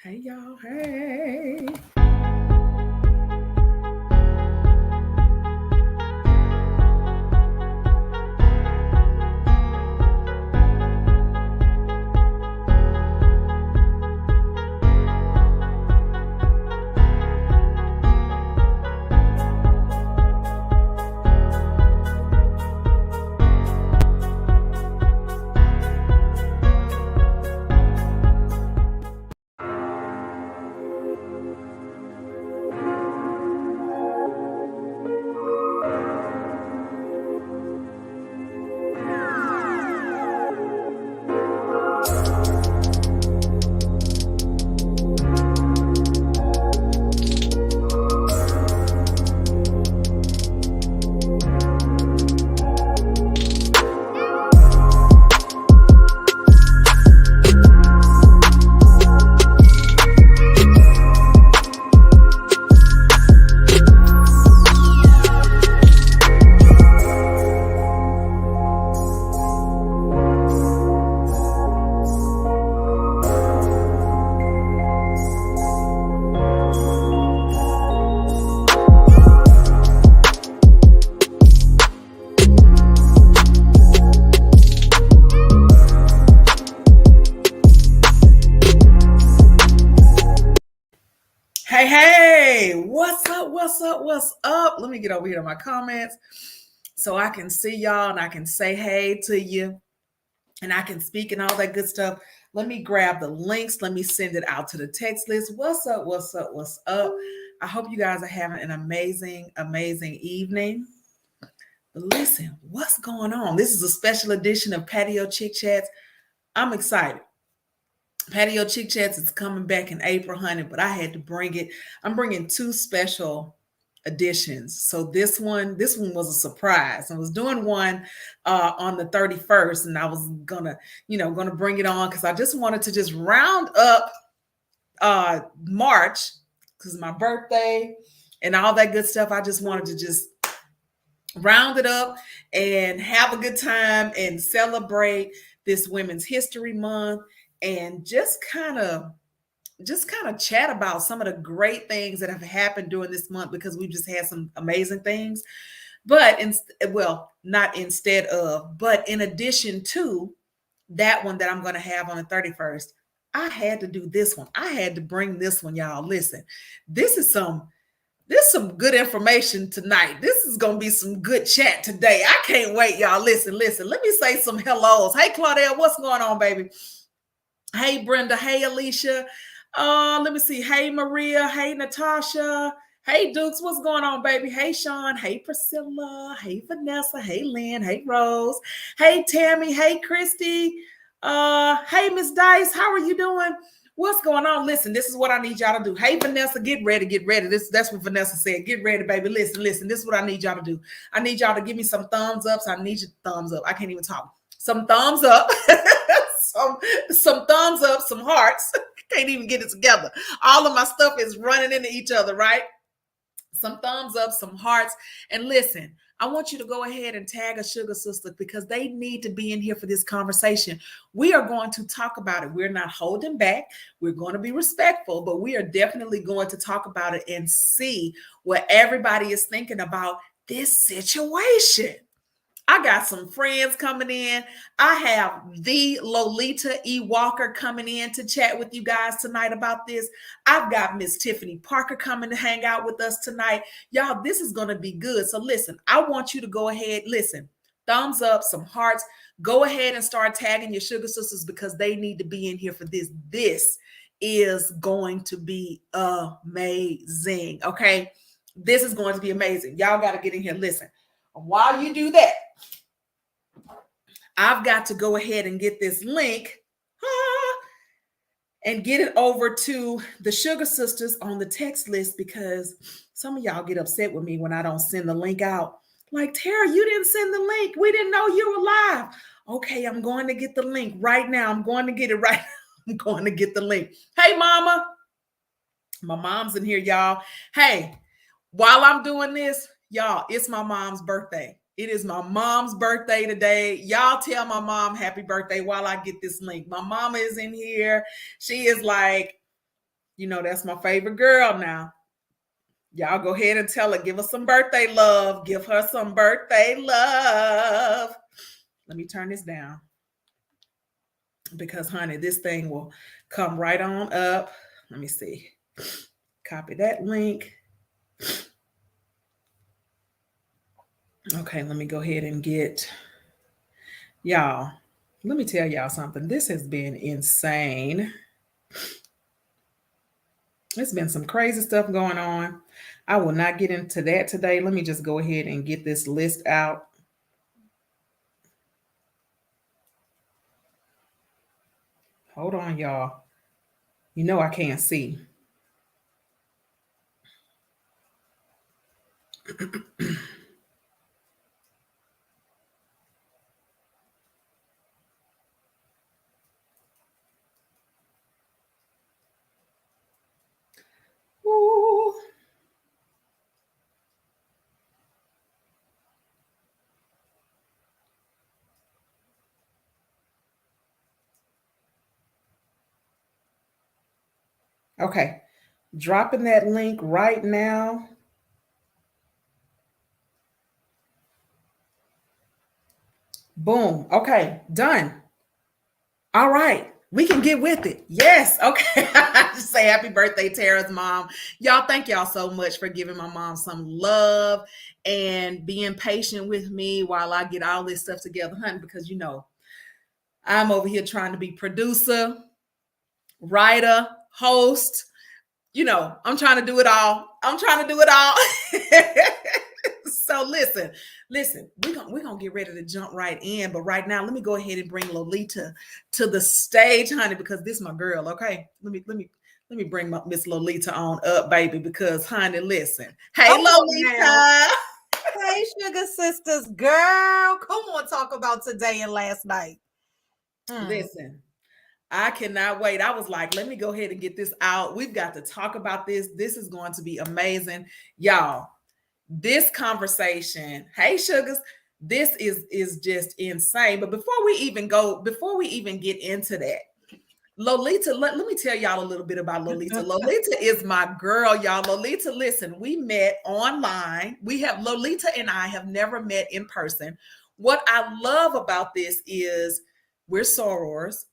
Hey, y'all. Hey. Hey, hey, what's up? What's up? What's up? Let me get over here to my comments so I can see y'all and I can say hey to you and I can speak and all that good stuff. Let me grab the links. Let me send it out to the text list. What's up? What's up? What's up? I hope you guys are having an amazing, amazing evening. But listen, what's going on? This is a special edition of Patio Chic Chats. I'm excited. Patio Chic Chats is coming back in April, honey, but I had to bring it. I'm bringing two special editions. So this one was a surprise. I was doing one on the 31st, and I was gonna bring it on because I just wanted to just round up March because my birthday and all that good stuff. I just wanted to just round it up and have a good time and celebrate this Women's History Month and just kind of chat about some of the great things that have happened during this month because we've just had some amazing things. But not instead of, but in addition to that one that I'm going to have on the 31st, I had to do this one. I had to bring this one, y'all. Listen, this is some good information tonight. This is going to be some good chat today. I can't wait, y'all. Listen. Let me say some hellos. Hey, Claudette, what's going on, baby? Hey, Brenda. Hey, Alicia. Let me see. Hey, Maria. Hey, Natasha. Hey, Dukes. What's going on, baby? Hey, Sean. Hey, Priscilla. Hey, Vanessa. Hey, Lynn. Hey, Rose. Hey, Tammy. Hey, Christy. Hey, Miss Dice. How are you doing? What's going on? Listen, this is what I need y'all to do. Hey, Vanessa, get ready. That's what Vanessa said. Get ready, baby. Listen. This is what I need y'all to do. I need y'all to give me some thumbs ups. I need your thumbs up. I can't even talk. Some thumbs up. some thumbs up, some hearts. Can't even get it together. All of my stuff is running into each other, right? Some thumbs up, some hearts. And listen, I want you to go ahead and tag a sugar sister because they need to be in here for this conversation. We are going to talk about it. We're not holding back. We're going to be respectful, but we are definitely going to talk about it and see what everybody is thinking about this situation. I got some friends coming in. I have the Lolita E. Walker coming in to chat with you guys tonight about this. I've got Miss Tiffany Parker coming to hang out with us tonight. Y'all, this is going to be good. So listen, I want you to go ahead. Listen, thumbs up, some hearts. Go ahead and start tagging your sugar sisters because they need to be in here for this. This is going to be amazing. Okay. This is going to be amazing. Y'all got to get in here. Listen, while you do that, I've got to go ahead and get this link and get it over to the sugar sisters on the text list because some of y'all get upset with me when I don't send the link out. Like, Tara, you didn't send the link. We didn't know you were live. Okay, I'm going to get the link right now. I'm going to get it right now. I'm going to get the link. Hey, mama. My mom's in here, y'all. Hey, while I'm doing this, y'all, it's my mom's birthday. It is my mom's birthday today. Y'all tell my mom happy birthday while I get this link. My mama is in here. She is like, You know, that's my favorite girl now. Y'all go ahead and tell her, give her some birthday love. Give her some birthday love. Let me turn this down because, honey, this thing will come right on up. Let me see. Copy that link. Okay, let me go ahead and get y'all. Let me tell y'all something. This has been insane. There's been some crazy stuff going on. I will not get into that today. Let me just go ahead and get this list out. Hold on, y'all. You know I can't see. Ooh. Okay, dropping that link right now. Boom. Okay, done. All right. We can get with it. Yes. Okay. Just say happy birthday, Tara's mom. Y'all, thank y'all so much for giving my mom some love and being patient with me while I get all this stuff together, honey, because you know, I'm over here trying to be producer, writer, host. You know, I'm trying to do it all. I'm trying to do it all. So listen, we're gonna get ready to jump right in. But right now, let me go ahead and bring Lolita to the stage, honey, because this is my girl. Okay. Let me bring my Miss Lolita on up, baby, because honey, listen. Hey, Come on Lolita. Hey, sugar sisters, girl. Come on, talk about today and last night. Listen, I cannot wait. I was like, let me go ahead and get this out. We've got to talk about this. This is going to be amazing. Y'all, this conversation, hey sugars, this is just insane. But before we even get into that, Lolita, let me tell y'all a little bit about Lolita. Lolita is my girl, y'all. Lolita, listen, we met online. Lolita and I have never met in person. What I love about this is we're sorors.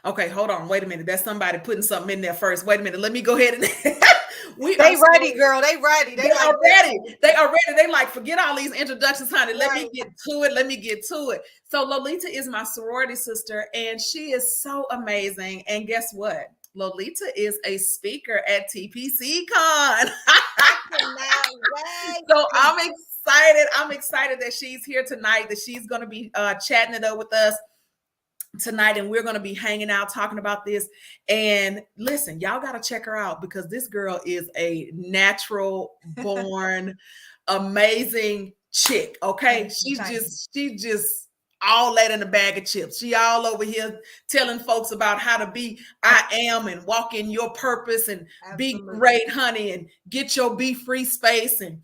Okay, hold on. Wait a minute. That's somebody putting something in there first. Wait a minute. Let me go ahead and They ready, girl. They ready. They are ready. They are ready. They like, forget all these introductions, honey. Let me get to it. Let me get to it. So Lolita is my sorority sister, and she is so amazing. And guess what? Lolita is a speaker at TPC Con. So I'm excited. I'm excited that she's here tonight, that she's going to be chatting it up with us tonight, and we're going to be hanging out talking about this. And listen, y'all got to check her out because this girl is a natural born amazing chick. Okay, she's just all that in a bag of chips. She all over here telling folks about how to be I am and walk in your purpose and be great, honey, and get your be free space. And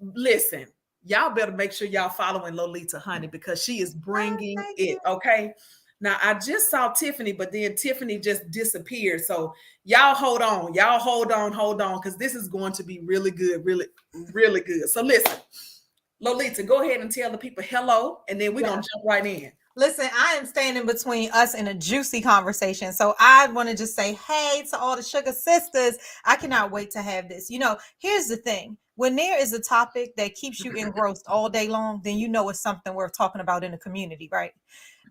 listen, y'all better make sure y'all following Lolita, honey, because she is bringing it. Okay. Now, I just saw Tiffany, but then Tiffany just disappeared. So y'all hold on. Y'all hold on, because this is going to be really good, really, really good. So listen, Lolita, go ahead and tell the people hello, and then we're going to jump right in. Listen, I am standing between us and a juicy conversation. So I want to just say, hey, to all the sugar sisters. I cannot wait to have this. You know, here's the thing. When there is a topic that keeps you engrossed all day long, then you know it's something worth talking about in the community, right?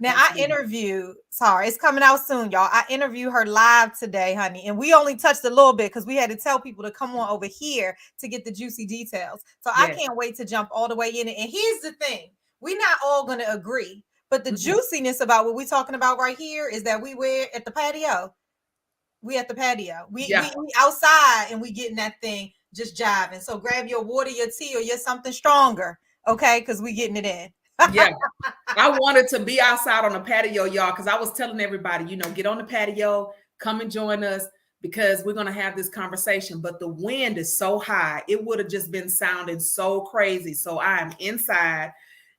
Now, it's coming out soon, y'all. I interviewed her live today, honey, and we only touched a little bit because we had to tell people to come on over here to get the juicy details. So I can't wait to jump all the way in it. And here's the thing. We're not all going to agree, but the juiciness about what we're talking about right here is that we're at the patio. We at the patio. We outside and we getting that thing just jiving. So grab your water, your tea, or your something stronger, okay? Because we getting it in. Yeah. I wanted to be outside on the patio, y'all, because I was telling everybody, you know, get on the patio, come and join us, because we're going to have this conversation. But the wind is so high, it would have just been sounding so crazy. So I am inside,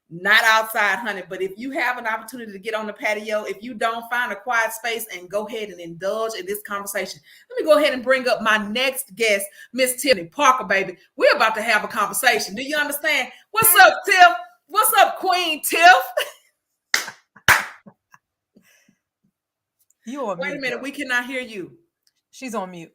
not outside, honey. But if you have an opportunity to get on the patio, if you don't, find a quiet space and go ahead and indulge in this conversation. Let me go ahead and bring up my next guest, Miss Tiffany Parker, baby. We're about to have a conversation. Do you understand? What's up, Tiff? What's up, Queen Tiff? You on Wait mute, a minute, though. we cannot hear you. She's on mute.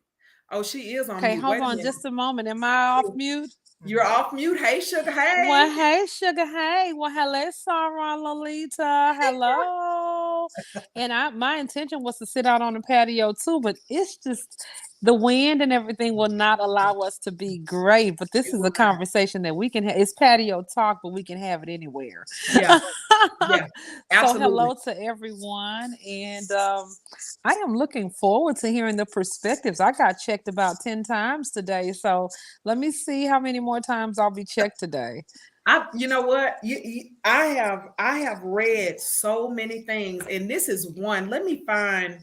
Oh, she is on Okay, mute. hold Wait a on minute. just a moment. Am I off mute? You're off mute. Hey, sugar. Hey. Well, hey, sugar. Hey. Well, hello, Sarah, Lolita. Hello. And my intention was to sit out on the patio too, but it's just the wind and everything will not allow us to be great. But this is a conversation that we can have. It's patio talk, but we can have it anywhere. Yeah. Yeah. So hello to everyone. And I am looking forward to hearing the perspectives. I got checked about 10 times today. So let me see how many more times I'll be checked today. You know what? I have read so many things, and this is one. Let me find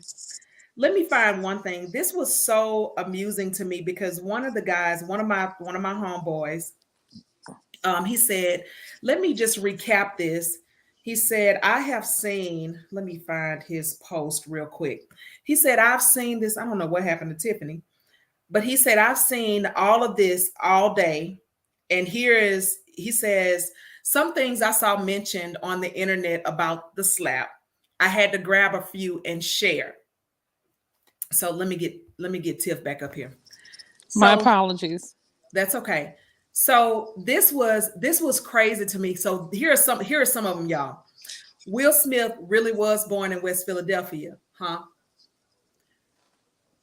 one thing. This was so amusing to me because one of the guys, one of my homeboys, he said, let me just recap this. He said, I have seen, let me find his post real quick. He said, I've seen this. I don't know what happened to Tiffany, but he said, I've seen all of this all day. And he says, some things I saw mentioned on the internet about the slap. I had to grab a few and share. So let me get Tiff back up here. My apologies. That's okay. So this was crazy to me. So here are some of them, y'all. Will Smith really was born in West Philadelphia, huh?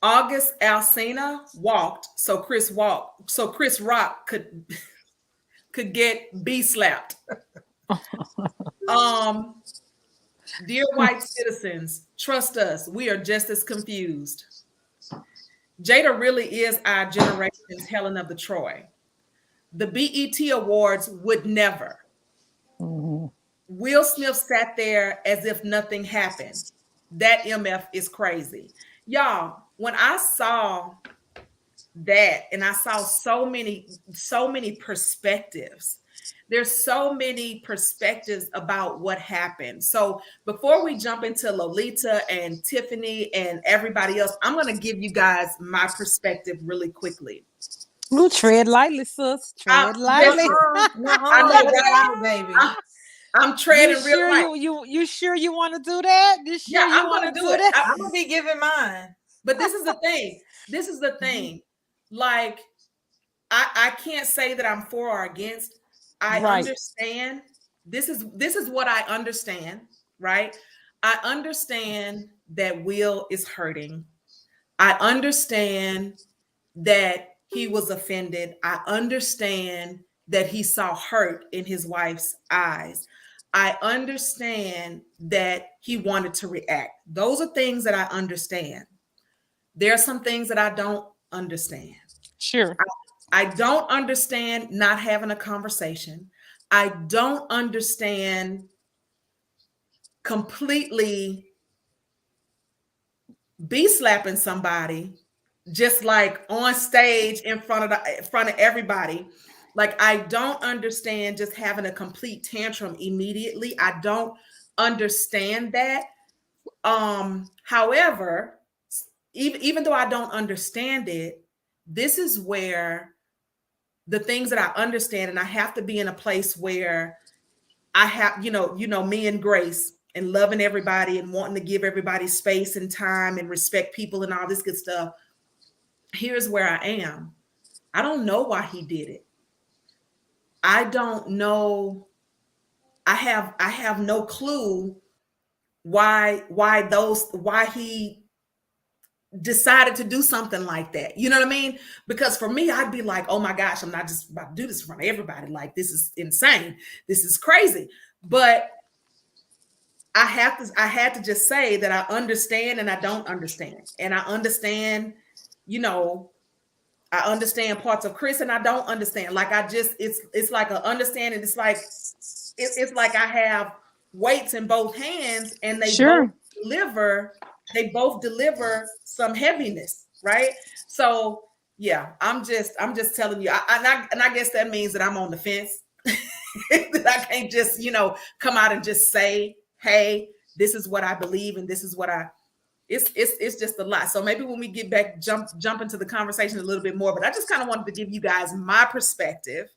August Alsina walked, so Chris Rock could get B slapped. Dear white citizens, trust us. We are just as confused. Jada really is our generation's Helen of the Troy. The BET Awards would never. Mm-hmm. Will Smith sat there as if nothing happened. That MF is crazy. Y'all, when I saw that and I saw so many perspectives, there's so many perspectives about what happened. So before we jump into Lolita and Tiffany and everybody else, I'm going to give you guys my perspective really quickly. Ooh, tread lightly, sis. Tread lightly. I know, right? Baby. I'm treading real light. You sure you want to do that? I'm going to do it. I'm going to be giving mine. But this is the thing. Like, I can't say that I'm for or against. I understand. This is what I understand, right? I understand that Will is hurting. I understand that he was offended. I understand that he saw hurt in his wife's eyes. I understand that he wanted to react. Those are things that I understand. There are some things that I don't understand. Sure. I don't understand not having a conversation. I don't understand completely be slapping somebody just like on stage in front of everybody. Like, I don't understand just having a complete tantrum immediately. I don't understand that. However, even though I don't understand it, this is where the things that I understand, and I have to be in a place where I have, me and Grace and loving everybody and wanting to give everybody space and time and respect people and all this good stuff. Here's where I am. I don't know why he did it. I don't know. I have no clue why he decided to do something like that. You know what I mean? Because for me, I'd be like, oh my gosh, I'm not just about to do this in front of everybody. Like, this is insane. This is crazy. But I had to just say that I understand and I don't understand. And I understand, I understand parts of Chris and I don't understand. Like, it's like an understanding. It's like I have weights in both hands and they both deliver some heaviness, right? So yeah, I'm just telling you. I guess that means that I'm on the fence. that I can't just, come out and just say, hey, this is what I believe and this is what it's just a lot. So maybe when we get back, jump into the conversation a little bit more, but I just kind of wanted to give you guys my perspective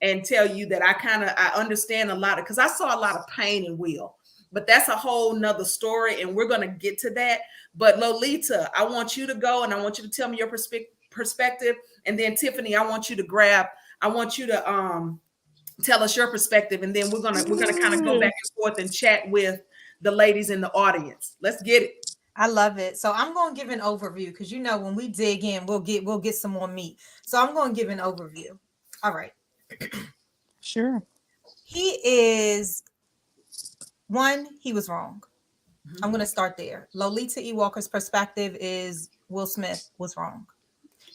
and tell you that I understand a lot of, because I saw a lot of pain in Will, but that's a whole nother story and we're going to get to that. But Lolita, I want you to go and I want you to tell me your perspective. And then Tiffany, I want you to tell us your perspective. And then we're gonna kind of go back and forth and chat with the ladies in the audience. Let's get it. I love it. So I'm going to give an overview because when we dig in, we'll get some more meat. So I'm going to give an overview. All right. Sure. He was wrong. Mm-hmm. I'm going to start there. Lolita E. Walker's perspective is Will Smith was wrong.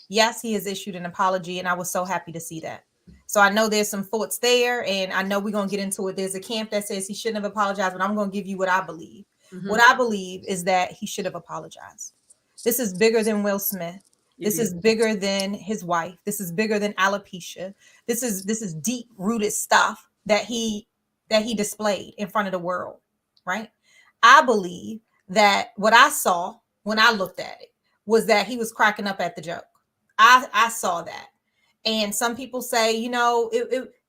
Yes, he has issued an apology, and I was so happy to see that. So I know there's some thoughts there, and I know we're going to get into it. There's a camp that says he shouldn't have apologized, but I'm going to give you what I believe. Mm-hmm. What I believe is that he should have apologized. This is bigger than Will Smith. This is bigger than his wife. This is bigger than alopecia. This is deep rooted stuff that he displayed in front of the world, right? I believe that what I saw when I looked at it was that he was cracking up at the joke. I saw that. And some people say, no,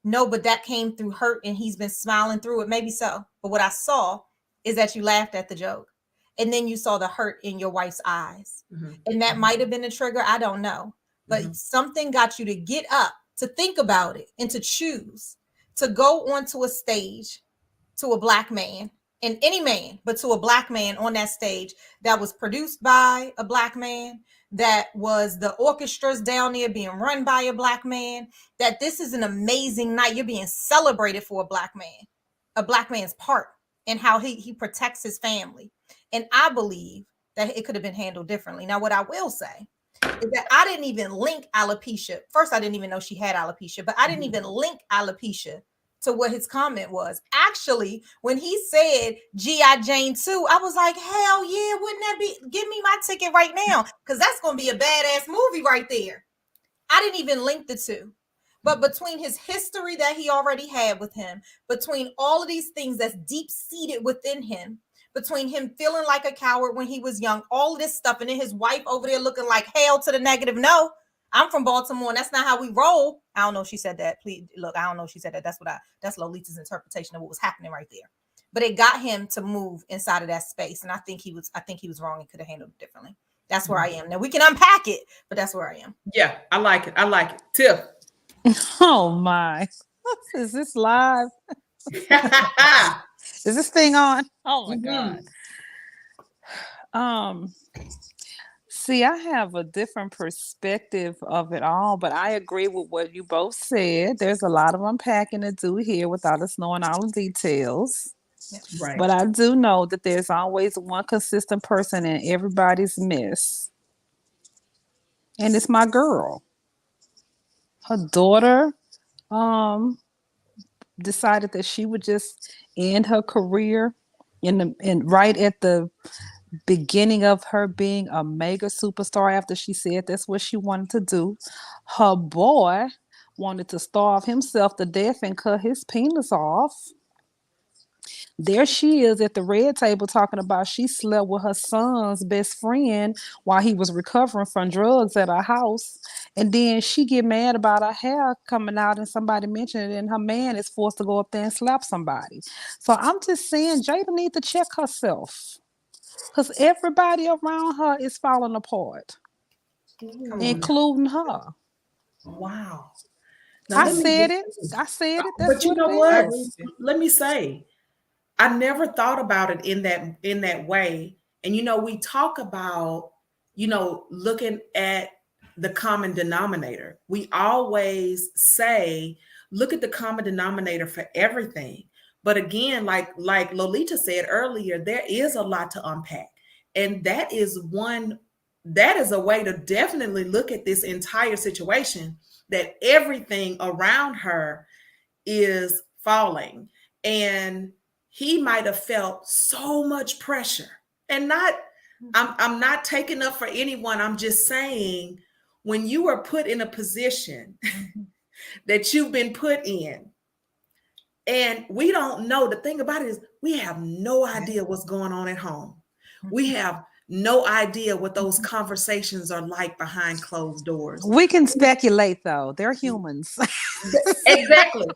but that came through hurt and he's been smiling through it. Maybe so. But what I saw is that you laughed at the joke. And then you saw the hurt in your wife's eyes. Mm-hmm. And that might have been a trigger. I don't know. But something got you to get up, to think about it, and to choose to go onto a stage to a Black man, and any man, but to a Black man on that stage that was produced by a Black man, that was the orchestras down there being run by a Black man, that this is an amazing night. You're being celebrated for a Black man's part and how he protects his family. And I believe that it could have been handled differently. Now, what I will say is that I didn't even link alopecia. First, I didn't even know she had alopecia, but I didn't even link alopecia to what his comment was. Actually, when he said G.I. Jane 2, I was like, hell yeah, wouldn't that be? Give me my ticket right now, because that's going to be a badass movie right there. I didn't even link the two. But between his history that he already had with him, between all of these things that's deep-seated within him, between him feeling like a coward when he was young, all of this stuff, and then his wife over there looking like hell to the negative. No, I'm from Baltimore, and that's not how we roll. I don't know if she said that. Please look, I don't know if she said that. That's Lolita's interpretation of what was happening right there. But it got him to move inside of that space, and I think he was wrong and could have handled it differently. That's where I am. Now we can unpack it, but that's where I am. Yeah, I like it. Tiff. Oh my. Is this live? Is this thing on? Oh my God. See, I have a different perspective of it all, but I agree with what you both said. There's a lot of unpacking to do here without us knowing all the details. Right. But I do know that there's always one consistent person in everybody's mess. And it's my girl. Her daughter decided that she would just end her career right at the beginning of her being a mega superstar after she said that's what she wanted to do. Her boy wanted to starve himself to death and cut his penis off. There she is at the red table talking about she slept with her son's best friend while he was recovering from drugs at her house. And then she get mad about her hair coming out and somebody mentioned it, and her man is forced to go up there and slap somebody. So I'm just saying Jada need to check herself, because everybody around her is falling apart, including her. Wow. Now, I said it. That's but you know what? Let me say, I never thought about it in that way. And we talk about, looking at the common denominator. We always say, look at the common denominator for everything. But again, like Lolita said earlier, there is a lot to unpack. And that is a way to definitely look at this entire situation, that everything around her is falling. And he might have felt so much pressure. And I'm not taking up for anyone. I'm just saying, when you are put in a position that you've been put in, And we don't know. The thing about it is we have no idea what's going on at home. We have no idea what those conversations are like behind closed doors. We can speculate though. They're humans. Exactly.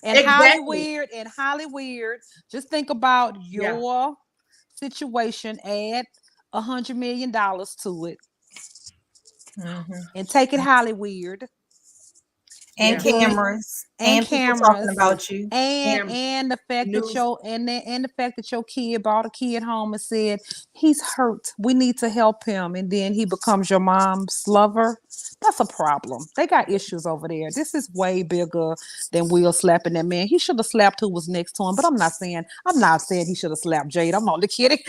And highly Exactly. weird and highly weird. Just think about Yeah. your situation, add $100 million to it, and take it highly weird. And Yeah. cameras And people talking cameras, about you. and the fact that News. the fact that your kid brought a kid home and said he's hurt, we need to help him, and then he becomes your mom's lover. That's a problem. They got issues over there. This is way bigger than Will slapping that man. He should have slapped who was next to him, but I'm not saying he should have slapped Jade. I'm only kidding.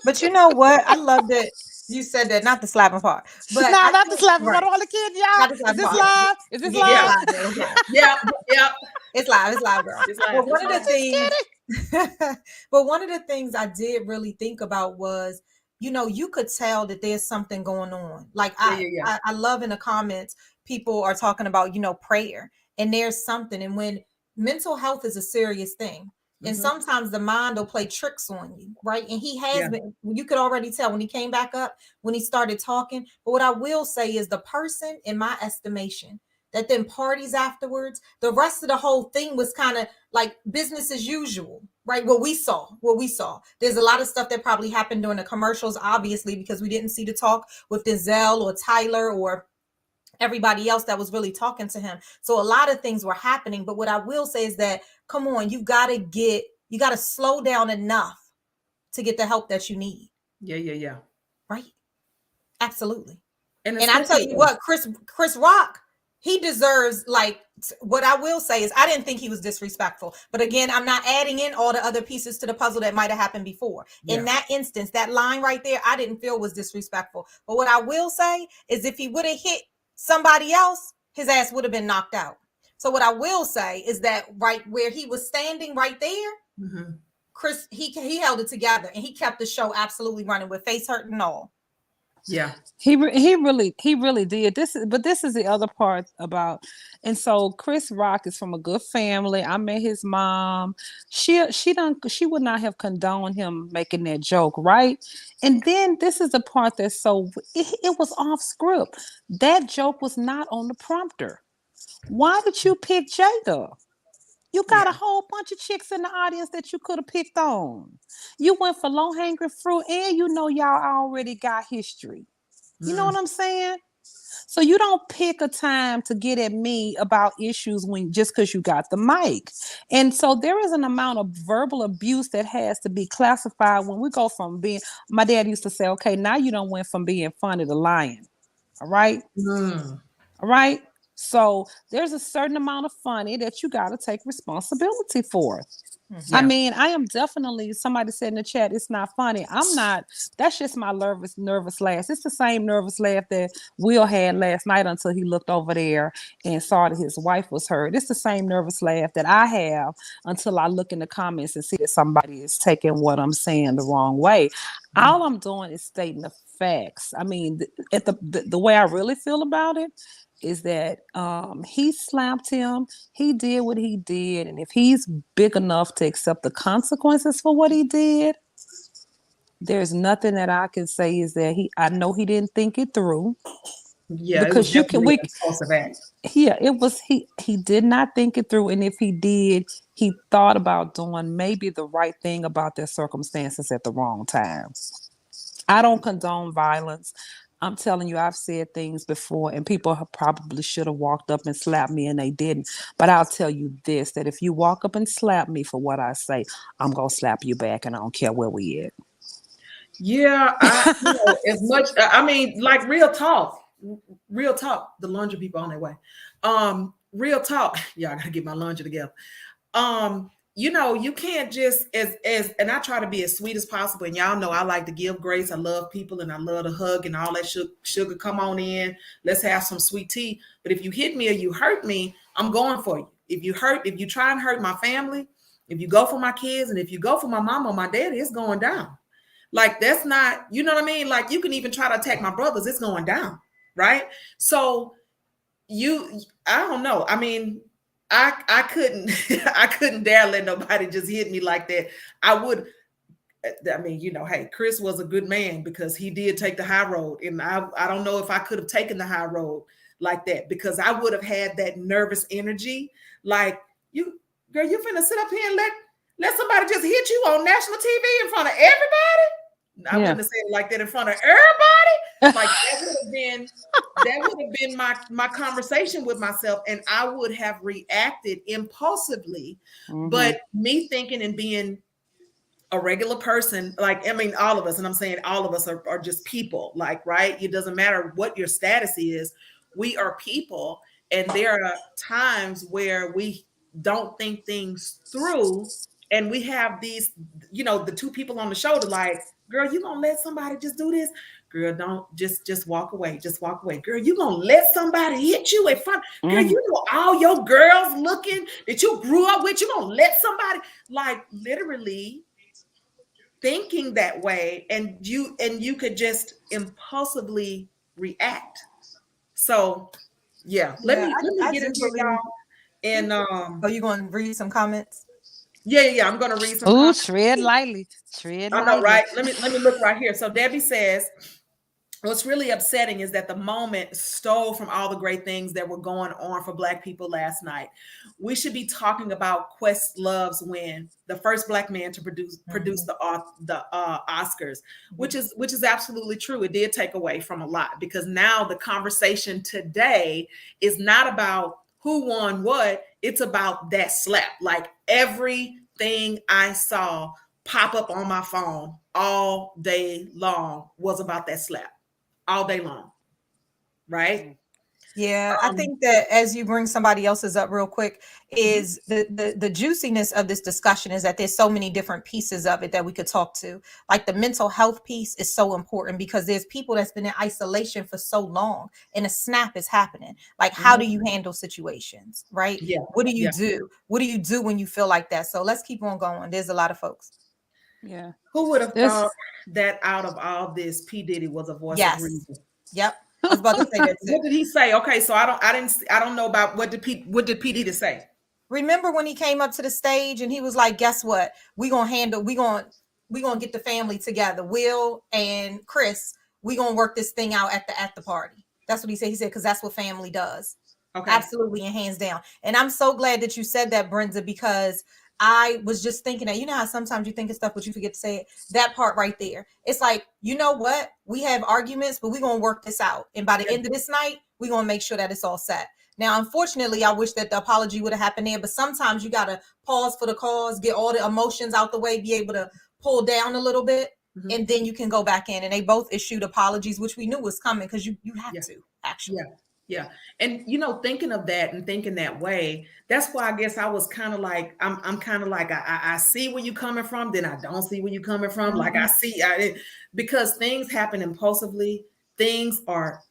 But you know what? I love that you said that, not the slapping part. But No, I not the think, slapping. right, I'm only kidding, y'all. not the Is slapping this part. live? Is this Yeah, live? it's live, girl, it's live. Yeah. Yeah. It's live, girl. It's live, Well, it's one of live. the things, but one of the things I did really think about was, you could tell that there's something going on. Like Yeah. I love in the comments, people are talking about, prayer, and there's something. And when mental health is a serious thing, and Mhm. sometimes the mind will play tricks on you, right? And he has Yeah. been, you could already tell when he came back up, when he started talking. But what I will say is the person, in my estimation, that then parties afterwards, the rest of the whole thing was kind of like business as usual, right? What we saw. There's a lot of stuff that probably happened during the commercials, obviously, because we didn't see the talk with Denzel or Tyler or everybody else that was really talking to him. So a lot of things were happening. But what I will say is that, come on, you got to slow down enough to get the help that you need. Yeah. Right? Absolutely. And I tell you what, Chris Rock, he deserves, like, what I will say is I didn't think he was disrespectful. But again, I'm not adding in all the other pieces to the puzzle that might have happened before. Yeah. In that instance, that line right there, I didn't feel was disrespectful. But what I will say is if he would have hit somebody else, his ass would have been knocked out. So what I will say is that right where he was standing right there, Chris, he held it together and he kept the show absolutely running with face hurt and all. Yeah. He really did. This is the other part about, and so Chris Rock is from a good family. I met his mom. She would not have condoned him making that joke, right? And then this is the part that's so it was off script. That joke was not on the prompter. Why did you pick Jada? You got a whole bunch of chicks in the audience that you could have picked on. You went for low hanging fruit, and y'all already got history. You know what I'm saying? So you don't pick a time to get at me about issues when just because you got the mic. And so there is an amount of verbal abuse that has to be classified when we go from being, my dad used to say, okay, now you don't went from being funny to lying. All right. All right. So there's a certain amount of funny that you got to take responsibility for. I mean, I am definitely, somebody said in the chat, it's not funny. I'm not, that's just my nervous laugh. It's the same nervous laugh that Will had last night until he looked over there and saw that his wife was hurt. It's the same nervous laugh that I have until I look in the comments and see that somebody is taking what I'm saying the wrong way. All I'm doing is stating the facts. I mean, the way I really feel about it is that he slapped him. He did what he did. And if he's big enough to accept the consequences for what he did, there's nothing that I can say is that I know he didn't think it through. Yeah, because it was an impulsive act. Yeah, it was he did not think it through. And if he did, he thought about doing maybe the right thing about their circumstances at the wrong time. I don't condone violence. I'm telling you, I've said things before and people probably should have walked up and slapped me and they didn't. But I'll tell you this, that if you walk up and slap me for what I say, I'm going to slap you back and I don't care where we at. Yeah, as much, I mean, like real talk, the laundry people on their way. Real talk. Yeah, I got to get my laundry together. You can't just and I try to be as sweet as possible. And y'all know I like to give grace. I love people and I love to hug and all that sugar. Come on in. Let's have some sweet tea. But if you hit me or you hurt me, I'm going for you. If you try and hurt my family, if you go for my kids, and if you go for my mama or my daddy, it's going down. Like that's not, you know what I mean? Like you can even try to attack my brothers. It's going down. Right. So I don't know. I mean, I couldn't I couldn't dare let nobody just hit me like that. I would. I mean, hey, Chris was a good man because he did take the high road, and I don't know if I could have taken the high road like that because I would have had that nervous energy, like you, girl, you finna sit up here and let somebody just hit you on national TV in front of everybody. I wouldn't have said it like that in front of everybody. Like that would have been my conversation with myself, and I would have reacted impulsively. But me thinking and being a regular person, like, I mean, all of us, and I'm saying all of us are just people, like, right? It doesn't matter what your status is. We are people. And there are times where we don't think things through. And we have these, the two people on the shoulder, like, girl, you gonna let somebody just do this? Girl, don't just walk away. Just walk away. Girl, you gonna let somebody hit you in front? Girl, you know all your girls looking that you grew up with, you gonna let somebody, like, literally thinking that way, and you could just impulsively react. So let me get into y'all. And you going to read some comments? Yeah, I'm gonna read some comments. Tread lightly. I know, right? Let me look right here. So Debbie says, what's really upsetting is that the moment stole from all the great things that were going on for Black people last night. We should be talking about Questlove's win, the first Black man to produce the Oscars, which is absolutely true. It did take away from a lot, because now the conversation today is not about who won what. It's about that slap. Like, everything I saw pop up on my phone all day long was about that slap. All day long, right? Yeah, I think that as you bring somebody else's up real quick, is the juiciness of this discussion is that there's so many different pieces of it that we could talk to. Like, the mental health piece is so important because there's people that's been in isolation for so long and a snap is happening. Like, how do you handle situations, right? Yeah. What do you do? What do you do when you feel like that? So let's keep on going. There's a lot of folks. Yeah. Who would have thought that out of all this, P. Diddy was a voice of reason? Yep. I was about to say that too. What did he say? Okay, so I don't know about what did P. Diddy say? Remember when he came up to the stage and he was like, "Guess what? We gonna get the family together. Will and Chris, we gonna work this thing out at the party." That's what he said. He said, because that's what family does. Okay. Absolutely, and hands down. And I'm so glad that you said that, Brenda, because I was just thinking that, how sometimes you think of stuff, but you forget to say it. That part right there. It's like, you know what? We have arguments, but we're going to work this out. And by the end of this night, we're going to make sure that it's all set. Now, unfortunately, I wish that the apology would have happened there, but sometimes you got to pause for the cause, get all the emotions out the way, be able to pull down a little bit, and then you can go back in. And they both issued apologies, which we knew was coming because you have to, actually. Yeah. And, thinking of that and thinking that way, that's why I guess I was kind of like, I'm kind of like, I see where you're coming from, then I don't see where you're coming from. Like, because things happen impulsively. Things are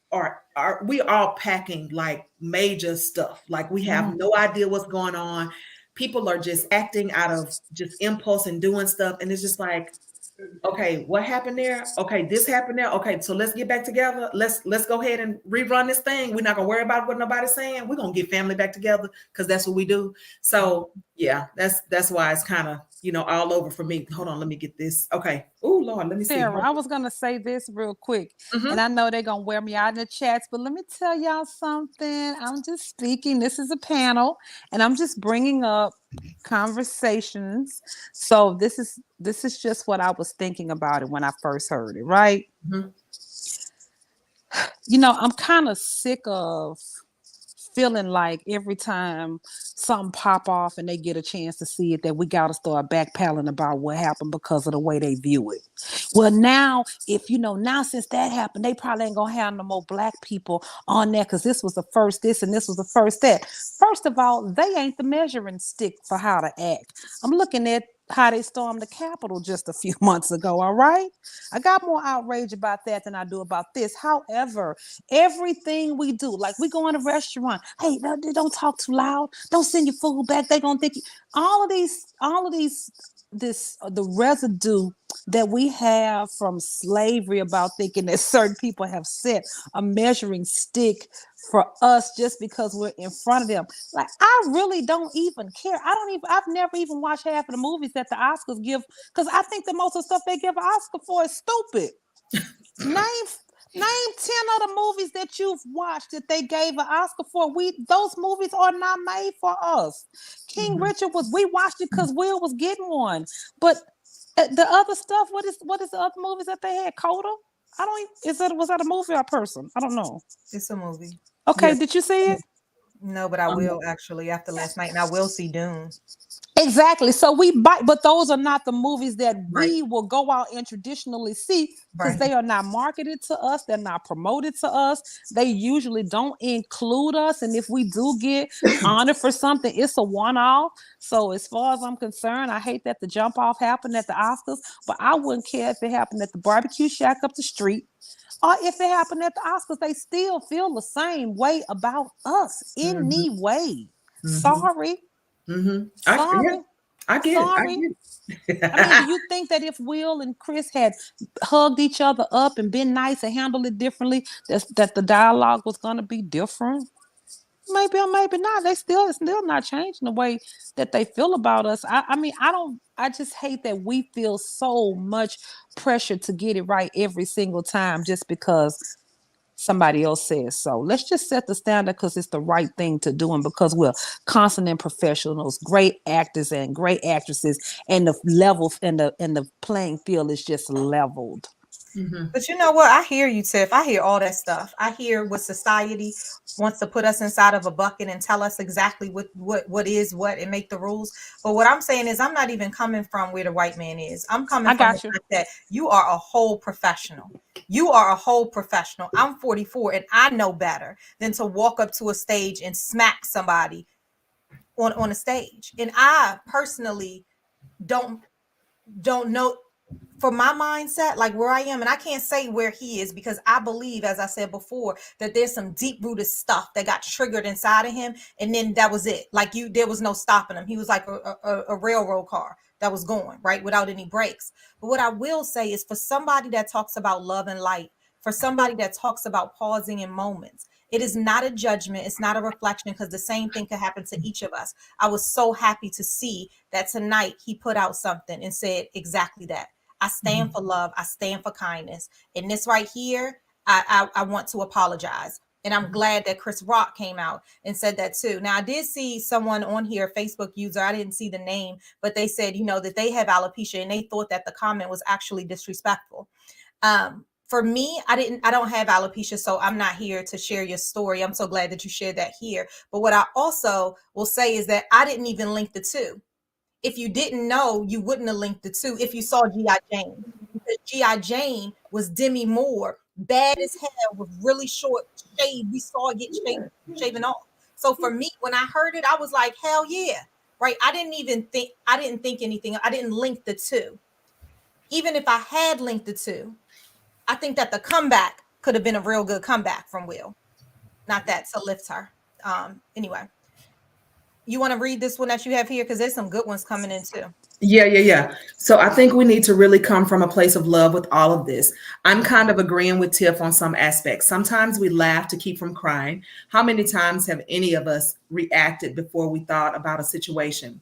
we all packing like major stuff. Like, we have no idea what's going on. People are just acting out of just impulse and doing stuff. And it's just like, okay, what happened there? Okay, this happened there. Okay, so let's get back together. Let's go ahead and rerun this thing. We're not gonna worry about what nobody's saying. We're gonna get family back together because that's what we do. So yeah, that's why it's kind of all over for me. Hold on, let me get this. Okay. Oh Lord, let me see. Sarah, I was gonna say this real quick, and I know they're gonna wear me out in the chats, but let me tell y'all something. I'm just speaking. This is a panel, and I'm just bringing up conversations. So this is just what I was thinking about it when I first heard it. Right? I'm kind of sick of feeling like every time something pop off and they get a chance to see it, that we got to start backpedaling about what happened because of the way they view it. Well, now, if now since that happened, they probably ain't gonna have no more Black people on there because this was the first this and this was the first that. First of all, they ain't the measuring stick for how to act. I'm looking at how they stormed the Capitol just a few months ago. All right, I got more outrage about that than I do about this. However, everything we do, like we go in a restaurant, hey, don't talk too loud, don't send your food back, they gonna think the residue that we have from slavery about thinking that certain people have set a measuring stick for us just because we're in front of them. Like, I really don't even care. I've never even watched half of the movies that the Oscars give, because I think that most of the stuff they give an Oscar for is stupid. Name 10 of the movies that you've watched that they gave an Oscar for. Those movies are not made for us. King Richard we watched it because Will was getting one. But the other stuff, what is the other movies that they had? Coda? Was that a movie or a person? I don't know. It's a movie. Okay, Yes. did you see it? No, but I will actually after last night, and I will see Dune. Exactly. So we buy, but those are not the movies that Right. we will go out and traditionally see, because Right. they are not marketed to us. They're not promoted to us. They usually don't include us. And if we do get honored for something, it's a one-off. So as far as I'm concerned, I hate that the jump off happened at the Oscars, but I wouldn't care if it happened at the barbecue shack up the street, or if it happened at the Oscars. They still feel the same way about us anyway. Sorry. Sorry. I get it. Sorry. I mean, do you think that if Will and Chris had hugged each other up and been nice and handled it differently, that the dialogue was going to be different? Maybe or maybe not. It's still not changing the way that they feel about us. I just hate that we feel so much pressure to get it right every single time just because somebody else says so. Let's just set the standard because it's the right thing to do, and because we're constant professionals, great actors and great actresses, and the level and the playing field is just leveled. But you know what? I hear you, Tiff. I hear all that stuff. I hear what society wants to put us inside of a bucket and tell us exactly what is what and make the rules. But what I'm saying is, I'm not even coming from where the white man is. I'm coming from the fact that you are a whole professional. You are a whole professional. I'm 44 and I know better than to walk up to a stage and smack somebody on a stage. And I personally don't know, for my mindset, like where I am, and I can't say where he is, because I believe, as I said before, that there's some deep rooted stuff that got triggered inside of him, and then that was it. Like there was no stopping him. He was like a railroad car that was going right without any brakes. But what I will say is, for somebody that talks about love and light, for somebody that talks about pausing in moments, it is not a judgment. It's not a reflection, because the same thing could happen to each of us. I was so happy to see that tonight he put out something and said exactly that. I stand for love. I stand for kindness. And this right here, I want to apologize. And I'm glad that Chris Rock came out and said that too. Now, I did see someone on here, a Facebook user, I didn't see the name, but they said, that they have alopecia, and they thought that the comment was actually disrespectful. For me, I don't have alopecia, so I'm not here to share your story. I'm so glad that you shared that here. But what I also will say is that I didn't even link the two. If you didn't know, you wouldn't have linked the two if you saw G.I. Jane. Because G.I. Jane was Demi Moore, bad as hell, with really short shave. We saw it get shaven off. So for me, when I heard it, I was like, hell yeah. Right? I didn't think anything. I didn't link the two. Even if I had linked the two, I think that the comeback could have been a real good comeback from Will. Not that to lift her. Anyway. You want to read this one that you have here? Because there's some good ones coming in too. Yeah. So I think we need to really come from a place of love with all of this. I'm kind of agreeing with Tiff on some aspects. Sometimes we laugh to keep from crying. How many times have any of us reacted before we thought about a situation?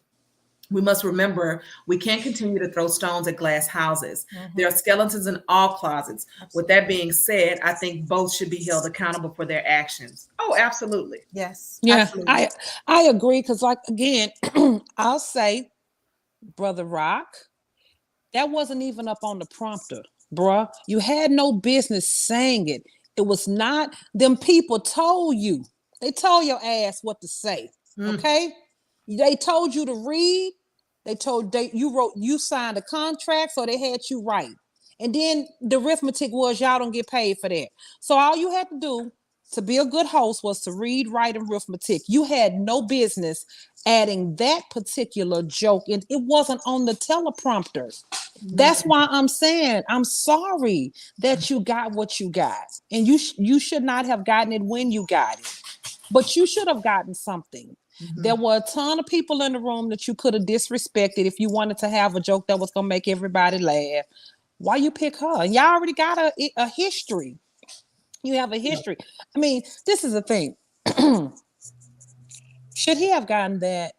We must remember we can't continue to throw stones at glass houses. There are skeletons in all closets. Absolutely. With that being said, I think both should be held accountable for their actions. Oh, absolutely. Yes. Yeah, absolutely. I agree. Because, like, again, I'll say, Brother Rock, that wasn't even up on the prompter, bruh. You had no business saying it. It was not. Them people told you. They told your ass what to say. Okay? They told you to read. You signed a contract, so they had you write. And then the arithmetic was y'all don't get paid for that. So all you had to do to be a good host was to read, write, and arithmetic. You had no business adding that particular joke, and it wasn't on the teleprompter. That's why I'm saying I'm sorry that you got what you got, and you should not have gotten it when you got it, but you should have gotten something. There were a ton of people in the room that you could have disrespected if you wanted to have a joke that was gonna make everybody laugh. Why you pick her? And y'all already got a history. You have a history. I mean, this is the thing. Should he have gotten that?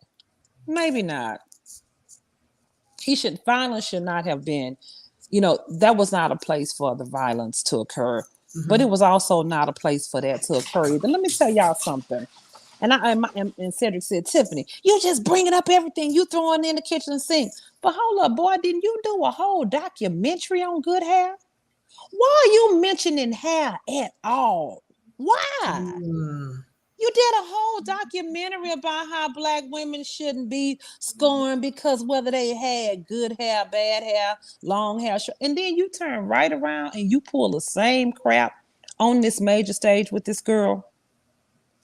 Maybe not. Violence should not have been, that was not a place for the violence to occur. But it was also not a place for that to occur either. Let me tell y'all something. And Cedric said, Tiffany, you just bringing up everything you throwing in the kitchen sink. But hold up, boy, didn't you do a whole documentary on good hair? Why are you mentioning hair at all? Why? You did a whole documentary about how Black women shouldn't be scorned because whether they had good hair, bad hair, long hair, short. And then you turn right around and you pull the same crap on this major stage with this girl.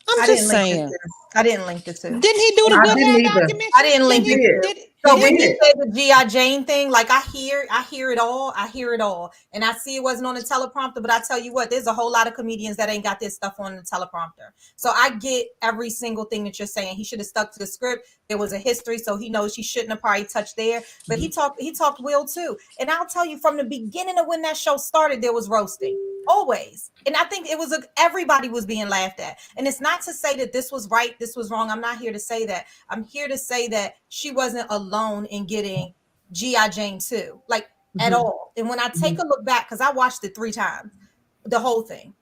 I'm just saying. I didn't link the two. Didn't he do the good hair documentary? I didn't link it. So when he said the G.I. Jane thing, like I hear it all. I hear it all. And I see it wasn't on the teleprompter, but I tell you what, there's a whole lot of comedians that ain't got this stuff on the teleprompter. So I get every single thing that you're saying. He should have stuck to the script. There was a history, so he knows he shouldn't have probably touched there. But he talked Will too. And I'll tell you, from the beginning of when that show started, there was roasting. Always. And I think it was everybody was being laughed at. And it's not to say that this was right, this was wrong. I'm not here to say that. I'm here to say that she wasn't alone in getting G.I. Jane 2, like at all. And when I take a look back, because I watched it 3 times, the whole thing.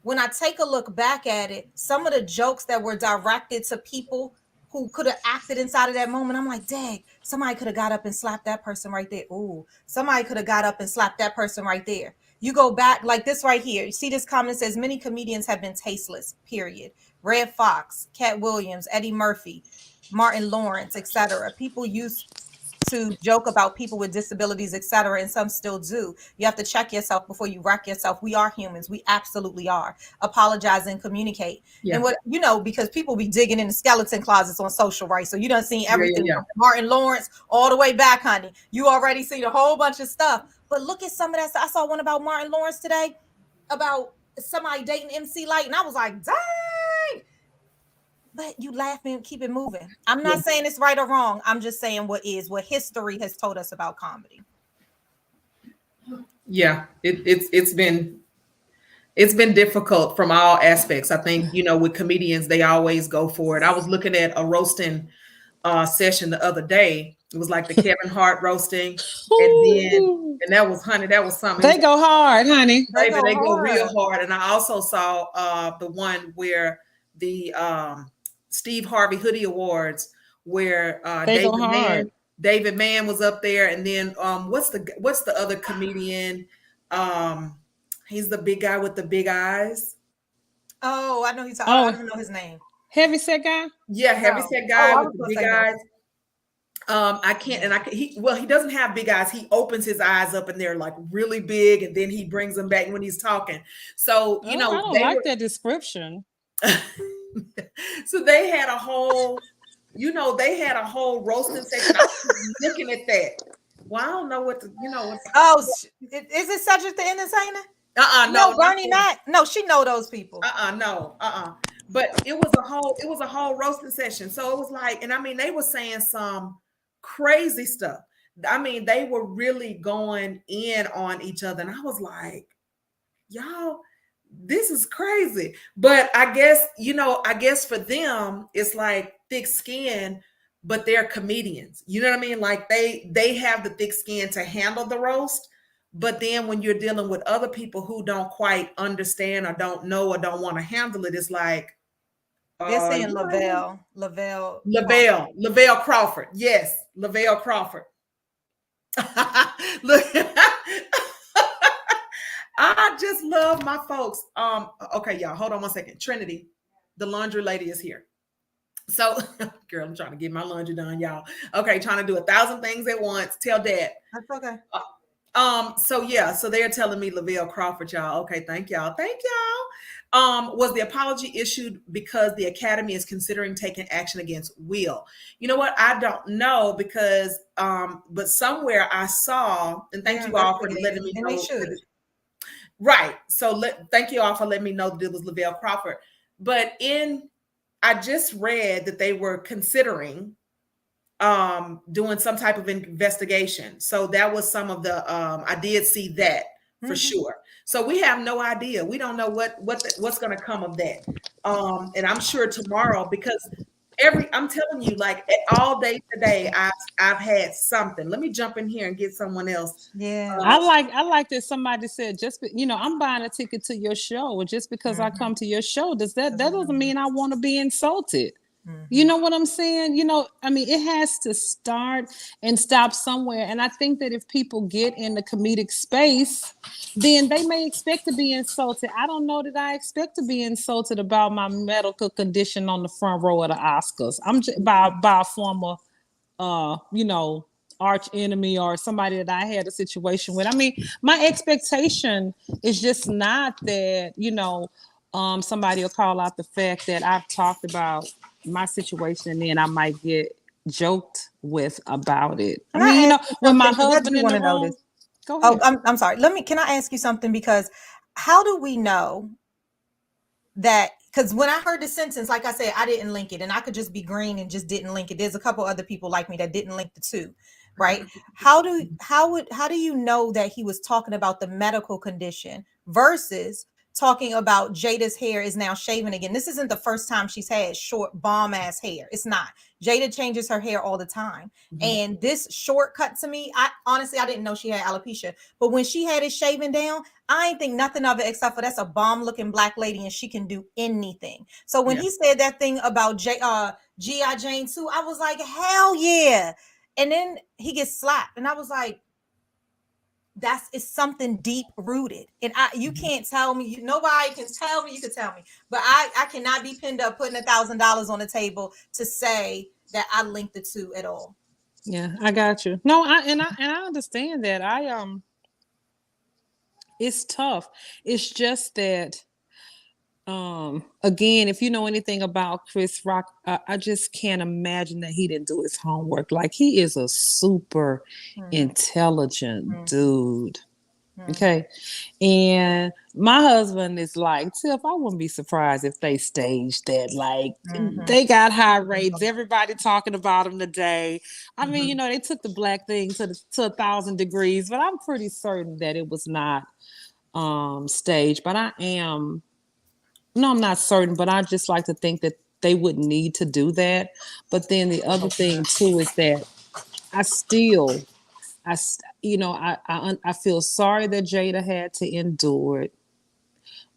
When I take a look back at it, some of the jokes that were directed to people who could have acted inside of that moment, I'm like, dang, somebody could have got up and slapped that person right there. Ooh, somebody could have got up and slapped that person right there. You go back like this right here. You see this comment says, many comedians have been tasteless, period. Red Fox, Cat Williams, Eddie Murphy, Martin Lawrence, etc. People used to joke about people with disabilities, etc., and some still do. You have to check yourself before you wreck yourself. We are humans. We absolutely are. Apologize and communicate. And because people be digging in the skeleton closets on social, right? So you done seen everything from Martin Lawrence all the way back, honey. You already seen a whole bunch of stuff. But look at some of that stuff. I saw one about Martin Lawrence today about somebody dating MC Light, and I was like, dang. But you laughing and keep it moving. I'm not saying it's right or wrong. I'm just saying what history has told us about comedy. Yeah, it's been difficult from all aspects. I think, with comedians, they always go for it. I was looking at a roasting session the other day. It was like the Kevin Hart roasting, and that was something. They go hard, honey. They go real hard. And I also saw the one where the Steve Harvey Hoodie Awards, where David Mann was up there, and then what's the other comedian? He's the big guy with the big eyes. Oh, I know he's. I don't know his name. Heavyset guy. Yeah, heavyset guy with the big eyes. He doesn't have big eyes. He opens his eyes up and they're like really big, and then he brings them back when he's talking. So, I don't like that description. So they had a whole, roasting section. I was looking at that. Well, I don't know what to, is it Cedric the Entertainer? No, Bernie Mac. No, she know those people. But it was a whole roasting session. So it was like, and I mean, they were saying some crazy stuff. I mean, they were really going in on each other. And I was like, y'all, this is crazy. But I guess for them, it's like thick skin, but they're comedians. You know what I mean? Like they have the thick skin to handle the roast. But then when you're dealing with other people who don't quite understand or don't know or don't want to handle it, it's like, they're saying Lavelle Crawford. Yes, Lavelle Crawford. Look, I just love my folks. Okay, y'all, hold on one second. Trinity, the laundry lady is here. So, girl, I'm trying to get my laundry done, y'all. Okay, trying to do 1,000 things at once. Tell Dad. That's okay. So they're telling me Lavelle Crawford, y'all. Okay, thank y'all. Was the apology issued because the Academy is considering taking action against Will? You know what? I don't know because, but somewhere I saw, and thank you all for letting me know. Right. So thank you all for letting me know that it was Lavelle Crawford. But in I just read that they were considering doing some type of investigation. So that was some of the I did see that for sure. So we have no idea. We don't know what's going to come of that. And I'm sure tomorrow, because I'm telling you, like all day today, I've had something. Let me jump in here and get someone else. Yeah. I like that somebody said, I'm buying a ticket to your show, and just because I come to your show, that doesn't mean I want to be insulted. You know what I'm saying? I mean, it has to start and stop somewhere. And I think that if people get in the comedic space, then they may expect to be insulted. I don't know that I expect to be insulted about my medical condition on the front row of the Oscars. I'm just by a former, arch enemy or somebody that I had a situation with. I mean, my expectation is just not that, somebody will call out the fact that I've talked about my situation and then I might get joked with about it. I mean, when my husband in the room. Go ahead. Oh, I'm sorry. Can I ask you something? Because how do we know that? Because when I heard the sentence, like I said, I didn't link it, and I could just be green and just didn't link it. There's a couple other people like me that didn't link the two, right? How do you know that he was talking about the medical condition versus talking about Jada's hair is now shaven again? This isn't the first time she's had short bomb ass hair. It's not. Jada changes her hair all the time. And this shortcut to me, I didn't know she had alopecia, but when she had it shaven down, I ain't think nothing of it except for that's a bomb looking black lady and she can do anything. So when he said that thing about G.I. Jane 2, I was like, hell yeah. And then he gets slapped and I was like, it's something deep rooted. And you can't tell me, nobody can tell me, you can tell me, but I cannot be pinned up putting $1,000 on the table to say that I linked the two at all. Yeah, I got you. No, I understand that. It's tough. It's just that, again, if you know anything about Chris Rock, I just can't imagine that he didn't do his homework. Like, he is a super intelligent dude. Okay. And my husband is like, Tiff, I wouldn't be surprised if they staged that. Like, they got high rates. Everybody talking about them today. I mean, they took the black thing to 1,000 degrees, but I'm pretty certain that it was not staged. But I'm not certain, but I just like to think that they wouldn't need to do that. But then the other thing too is that I feel sorry that Jada had to endure it,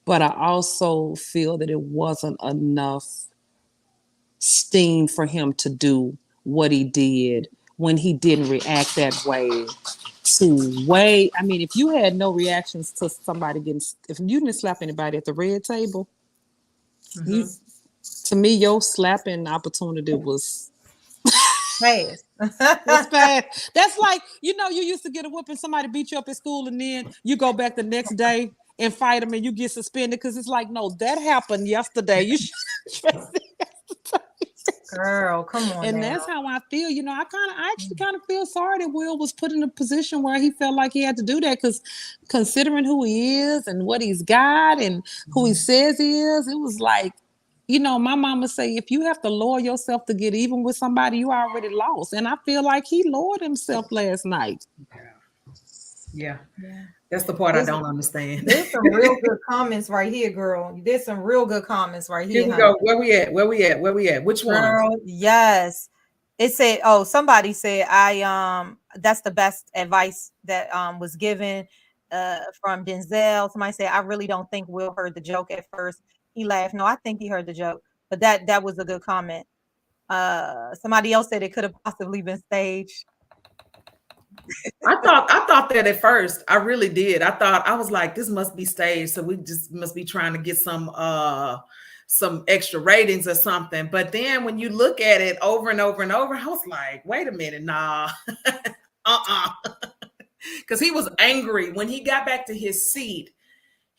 but I also feel that it wasn't enough steam for him to do what he did when he didn't react that way. I mean, if you had no reactions to somebody if you didn't slap anybody at the red table, to me, your slapping opportunity was fast. It's bad. That's like, you used to get a whooping, somebody beat you up at school, and then you go back the next day and fight them and you get suspended because it's like, no, that happened yesterday. You should Girl, come on. And that's how I feel. I actually kind of feel sorry that Will was put in a position where he felt like he had to do that, because considering who he is and what he's got and who he says he is, it was like, my mama say, if you have to lower yourself to get even with somebody, you already lost. And I feel like he lowered himself last night. Yeah. That's the part I don't understand. There's some real good comments right here, girl. There's some real good comments right here. Here we go. Where we at? Which one? Girl, yes. It said, somebody said, that's the best advice that was given from Denzel. Somebody said, I really don't think Will heard the joke at first. He laughed. No, I think he heard the joke, but that was a good comment. Somebody else said it could have possibly been staged. I thought that at first. I really did. I was like, this must be staged. So we just must be trying to get some extra ratings or something. But then when you look at it over and over and over, I was like, wait a minute, nah. Because he was angry when he got back to his seat.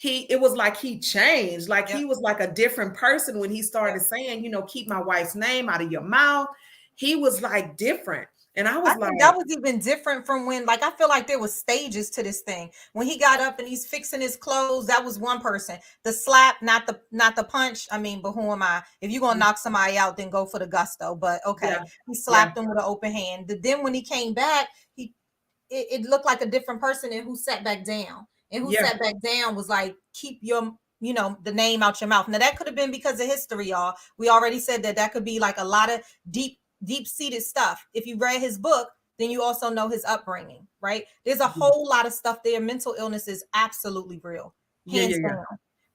It was like he changed. Like he was like a different person when he started saying, keep my wife's name out of your mouth. He was like different. And I I was like, think that was even different from when, like, I feel like there was stages to this thing. When he got up and he's fixing his clothes, that was one person. The slap, not the punch. I mean, but who am I? If you're gonna knock somebody out, then go for the gusto. But okay, yeah, he yeah, slapped him with an open hand. Then when he came back, it looked like a different person, and who sat back down. And who yeah, sat back down was like, keep your, the name out your mouth. Now that could have been because of history, y'all. We already said that could be like a lot of deep seated stuff. If you read his book, then you also know his upbringing, right? There's a whole lot of stuff there. Mental illness is absolutely real, yeah, hands yeah, yeah. down.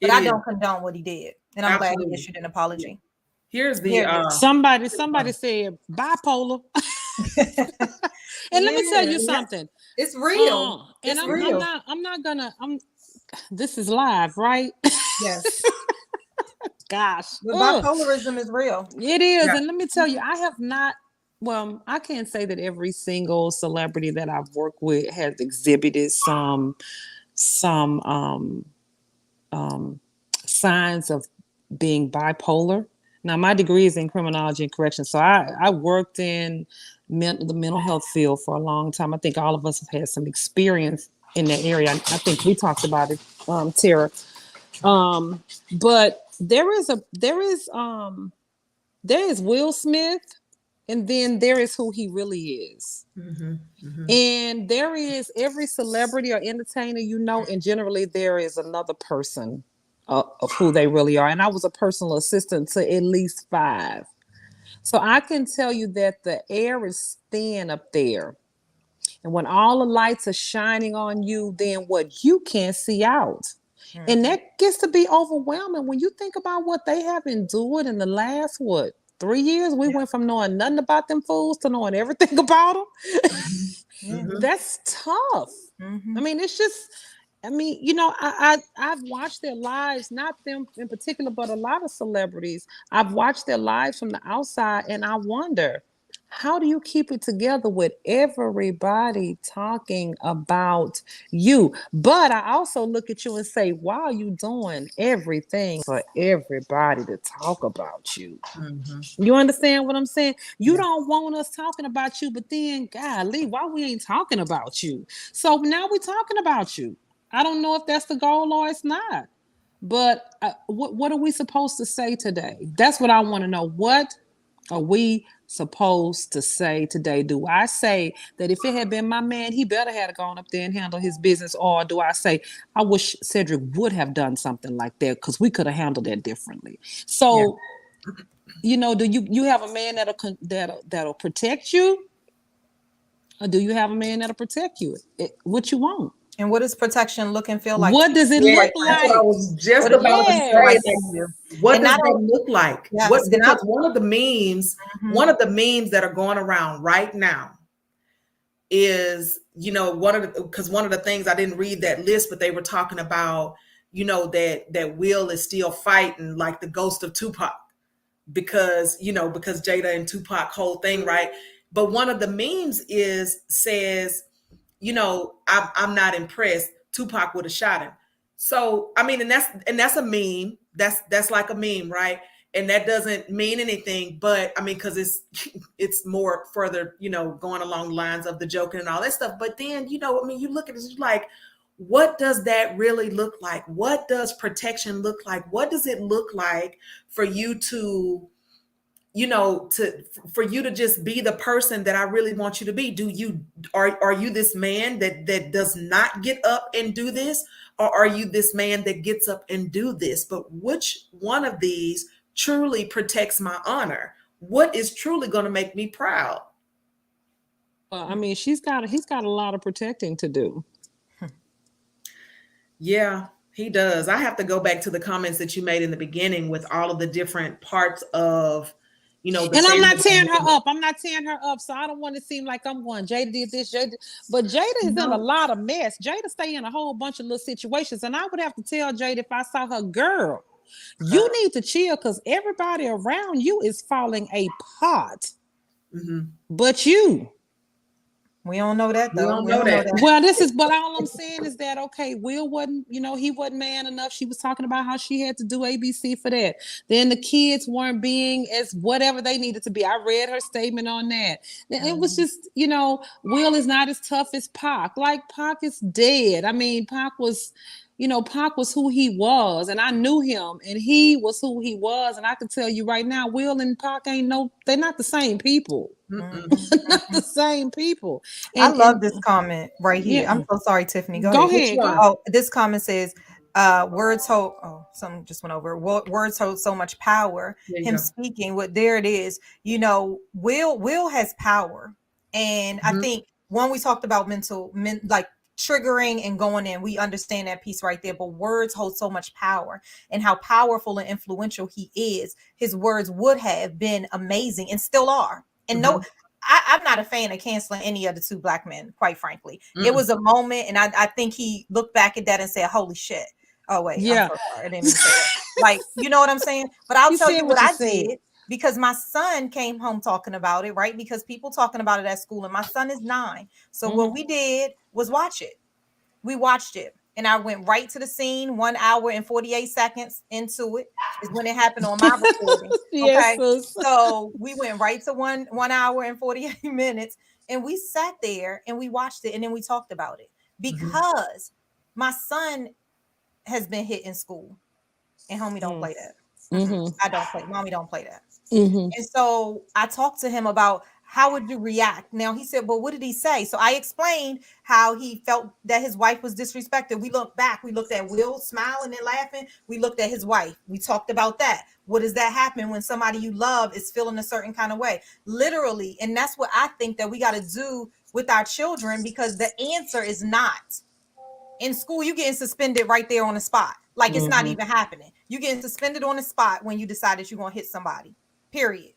But It I is don't condone what he did, and I'm glad he absolutely. issued an Yeah. apology. Here's the Here it is. Somebody said bipolar. And let me tell you Yeah, something. it's real. And It's I'm real. not gonna this is live, right? Yes. Gosh. But Ugh. bipolarism is real. It is. yeah. And let me tell you, I have not, well, I can't say that every single celebrity that I've worked with has exhibited some signs of being bipolar. Now, my degree is in criminology and corrections, so I worked in the mental health field for a long time. I think all of us have had some experience in that area. I think we talked about it, Tara. But there is Will Smith, and then there is who he really is. Mm-hmm, mm-hmm. And there is every celebrity or entertainer, and generally there is another person of who they really are. And I was a personal assistant to at least 5. So I can tell you that the air is thin up there. And when all the lights are shining on you, then what you can't see out. And that gets to be overwhelming when you think about what they have endured in the last, 3 years? We went from knowing nothing about them fools to knowing everything about them. Mm-hmm. That's tough. I mean, it's just, I've watched their lives, not them in particular, but a lot of celebrities. I've watched their lives from the outside, and I wonder, how do you keep it together with everybody talking about you? But I also look at you and say, why are you doing everything for everybody to talk about you? Mm-hmm. You understand what I'm saying? You Yeah. don't want us talking about you, but then, golly, why we ain't talking about you? So now we're talking about you. I don't know if that's the goal or it's not. But what are we supposed to say today? That's what I want to know. What are we supposed to say today? Do I say that if it had been my man, he better have gone up there and handled his business? Or do I say, I wish Cedric would have done something like that because we could have handled that differently? So, do you have a man that'll protect you? Or do you have a man that'll protect you? What you want? And what does protection look and feel like to What does it you Yeah, look right that's now? what I like? was just What does about to it feel say. like Yes. to Like, you? what And does not that only, look like? yes, and Because not, one of the memes that are going around right now is, one of the things, I didn't read that list, but they were talking about, that Will is still fighting like the ghost of Tupac because Jada and Tupac whole thing, right? But one of the memes says, I'm not impressed. Tupac would have shot him. So I mean, and that's a meme. That's like a meme, right? And that doesn't mean anything, but I mean, because it's more further, going along the lines of the joking and all that stuff. But then, I mean, you look at it, you're like, what does that really look like? What does protection look like? What does it look like for you to for you to just be the person that I really want you to be? Are you this man that does not get up and do this, or are you this man that gets up and do this? But which one of these truly protects my honor? What is truly going to make me proud? I mean, he's got a lot of protecting to do. Yeah, he does. I have to go back to the comments that you made in the beginning with all of the different parts of, the And I'm not family tearing her dynamic. up. I'm not tearing her up. So I don't want to seem like I'm going, Jada did this, but Jada is in a No. lot of mess. Jada stay in a whole bunch of little situations. And I would have to tell Jada, if I saw her, girl, you need to chill because everybody around you is falling apart. Mm-hmm. But you. We don't know that We though. don't We know don't know that. that. Well, this is, but all I'm saying is that, okay, Will wasn't, he wasn't man enough. She was talking about how she had to do ABC for that. Then the kids weren't being as whatever they needed to be. I read her statement on that. It was just, Will is not as tough as Pac. Like, Pac is dead. I mean, Pac was who he was, and I knew him, and he was who he was. And I can tell you right now, Will and Pac they're not the same people. Not the same people. I And love this comment right here. yeah, I'm so sorry, Tiffany. Go go ahead. ahead. Go ahead. Oh, this comment says, words hold, something just went over. Words hold so much power. There you Him go. speaking, there it is. Will has power. And I think when we talked about like triggering and going in, we understand that piece right there. But words hold so much power, and how powerful and influential he is. His words would have been amazing and still are. And no, I'm not a fan of canceling any of the two black men, quite frankly. It was a moment, and I think he looked back at that and said, holy shit. Oh, wait, I'm Yeah. so sorry. I didn't mean to say that. Like, you know what I'm saying? But I'll You tell said you what what you I said. did, because my son came home talking about it, right? Because people talking about it at school, and my son is 9. So what we did was watch it. We watched it. And I went right to the scene. 1 hour and 48 seconds into it is when it happened on my recording. Yes, Okay. So we went right to 1 hour and 48 minutes, and we sat there and we watched it, and then we talked about it, because my son has been hit in school, and homie don't play that. I don't play. Mommy don't play that. And so I talked to him about, how would you react? Now he said, well, what did he say? So I explained how he felt that his wife was disrespected. We looked back. We looked at Will smiling and laughing. We looked at his wife. We talked about that. What does that happen when somebody you love is feeling a certain kind of way? Literally. And that's what I think that we got to do with our children, because the answer is not in school. You getting suspended right there on the spot. Like, it's not even happening. You getting suspended on the spot when you decide that you're going to hit somebody, period.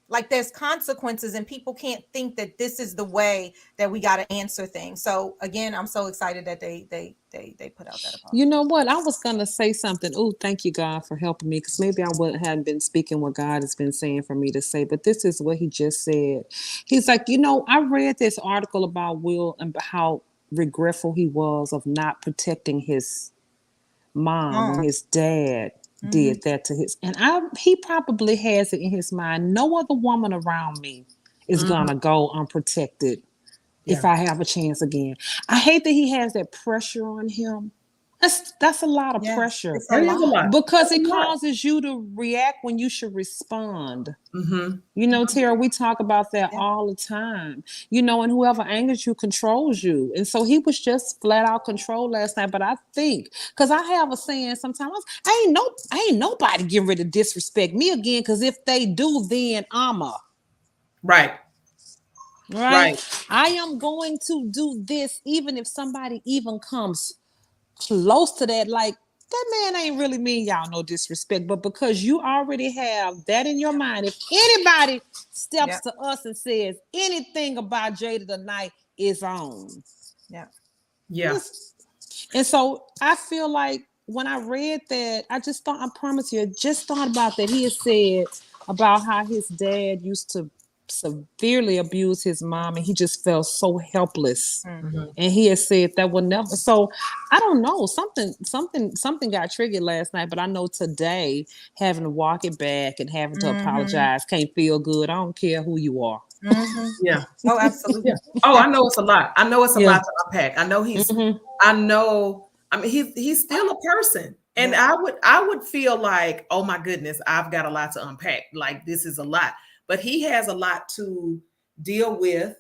Like, there's consequences, and people can't think that this is the way that we got to answer things. So again, I'm so excited that they put out that apology. You know what? I was gonna say something. Oh, thank you, God, for helping me, because maybe hadn't been speaking what God has been saying for me to say. But this is what he just said. He's like, I read this article about Will and how regretful he was of not protecting his mom when his dad did that to his, and he probably has it in his mind, no other woman around me is gonna go unprotected if I have a chance again. I hate that he has that pressure on him. That's a lot of pressure. It's a lot. Because it causes you to react when you should respond. Tara, we talk about that all the time. And whoever angers you controls you. And so he was just flat out controlled last night. But I think, because I have a saying sometimes, ain't nobody getting ready to disrespect me again, because if they do, then Right. I am going to do this, even if somebody even comes close to that. Like, that man ain't really mean y'all no disrespect, but because you already have that in your mind, if anybody steps to us and says anything about Jada tonight, is on. Yeah. And so I feel like when I read that, I promise you, I just thought about that. He has said about how his dad used to severely abuse his mom, and he just felt so helpless. And he has said that will never. So I don't know, something got triggered last night, but I know today, having to walk it back and having to apologize can't feel good. I don't care who you are. Yeah. Oh, absolutely. Oh, I know it's a lot. I know it's a lot to unpack. I know he's still a person. And I would feel like, oh my goodness, I've got a lot to unpack. Like, this is a lot. But he has a lot to deal with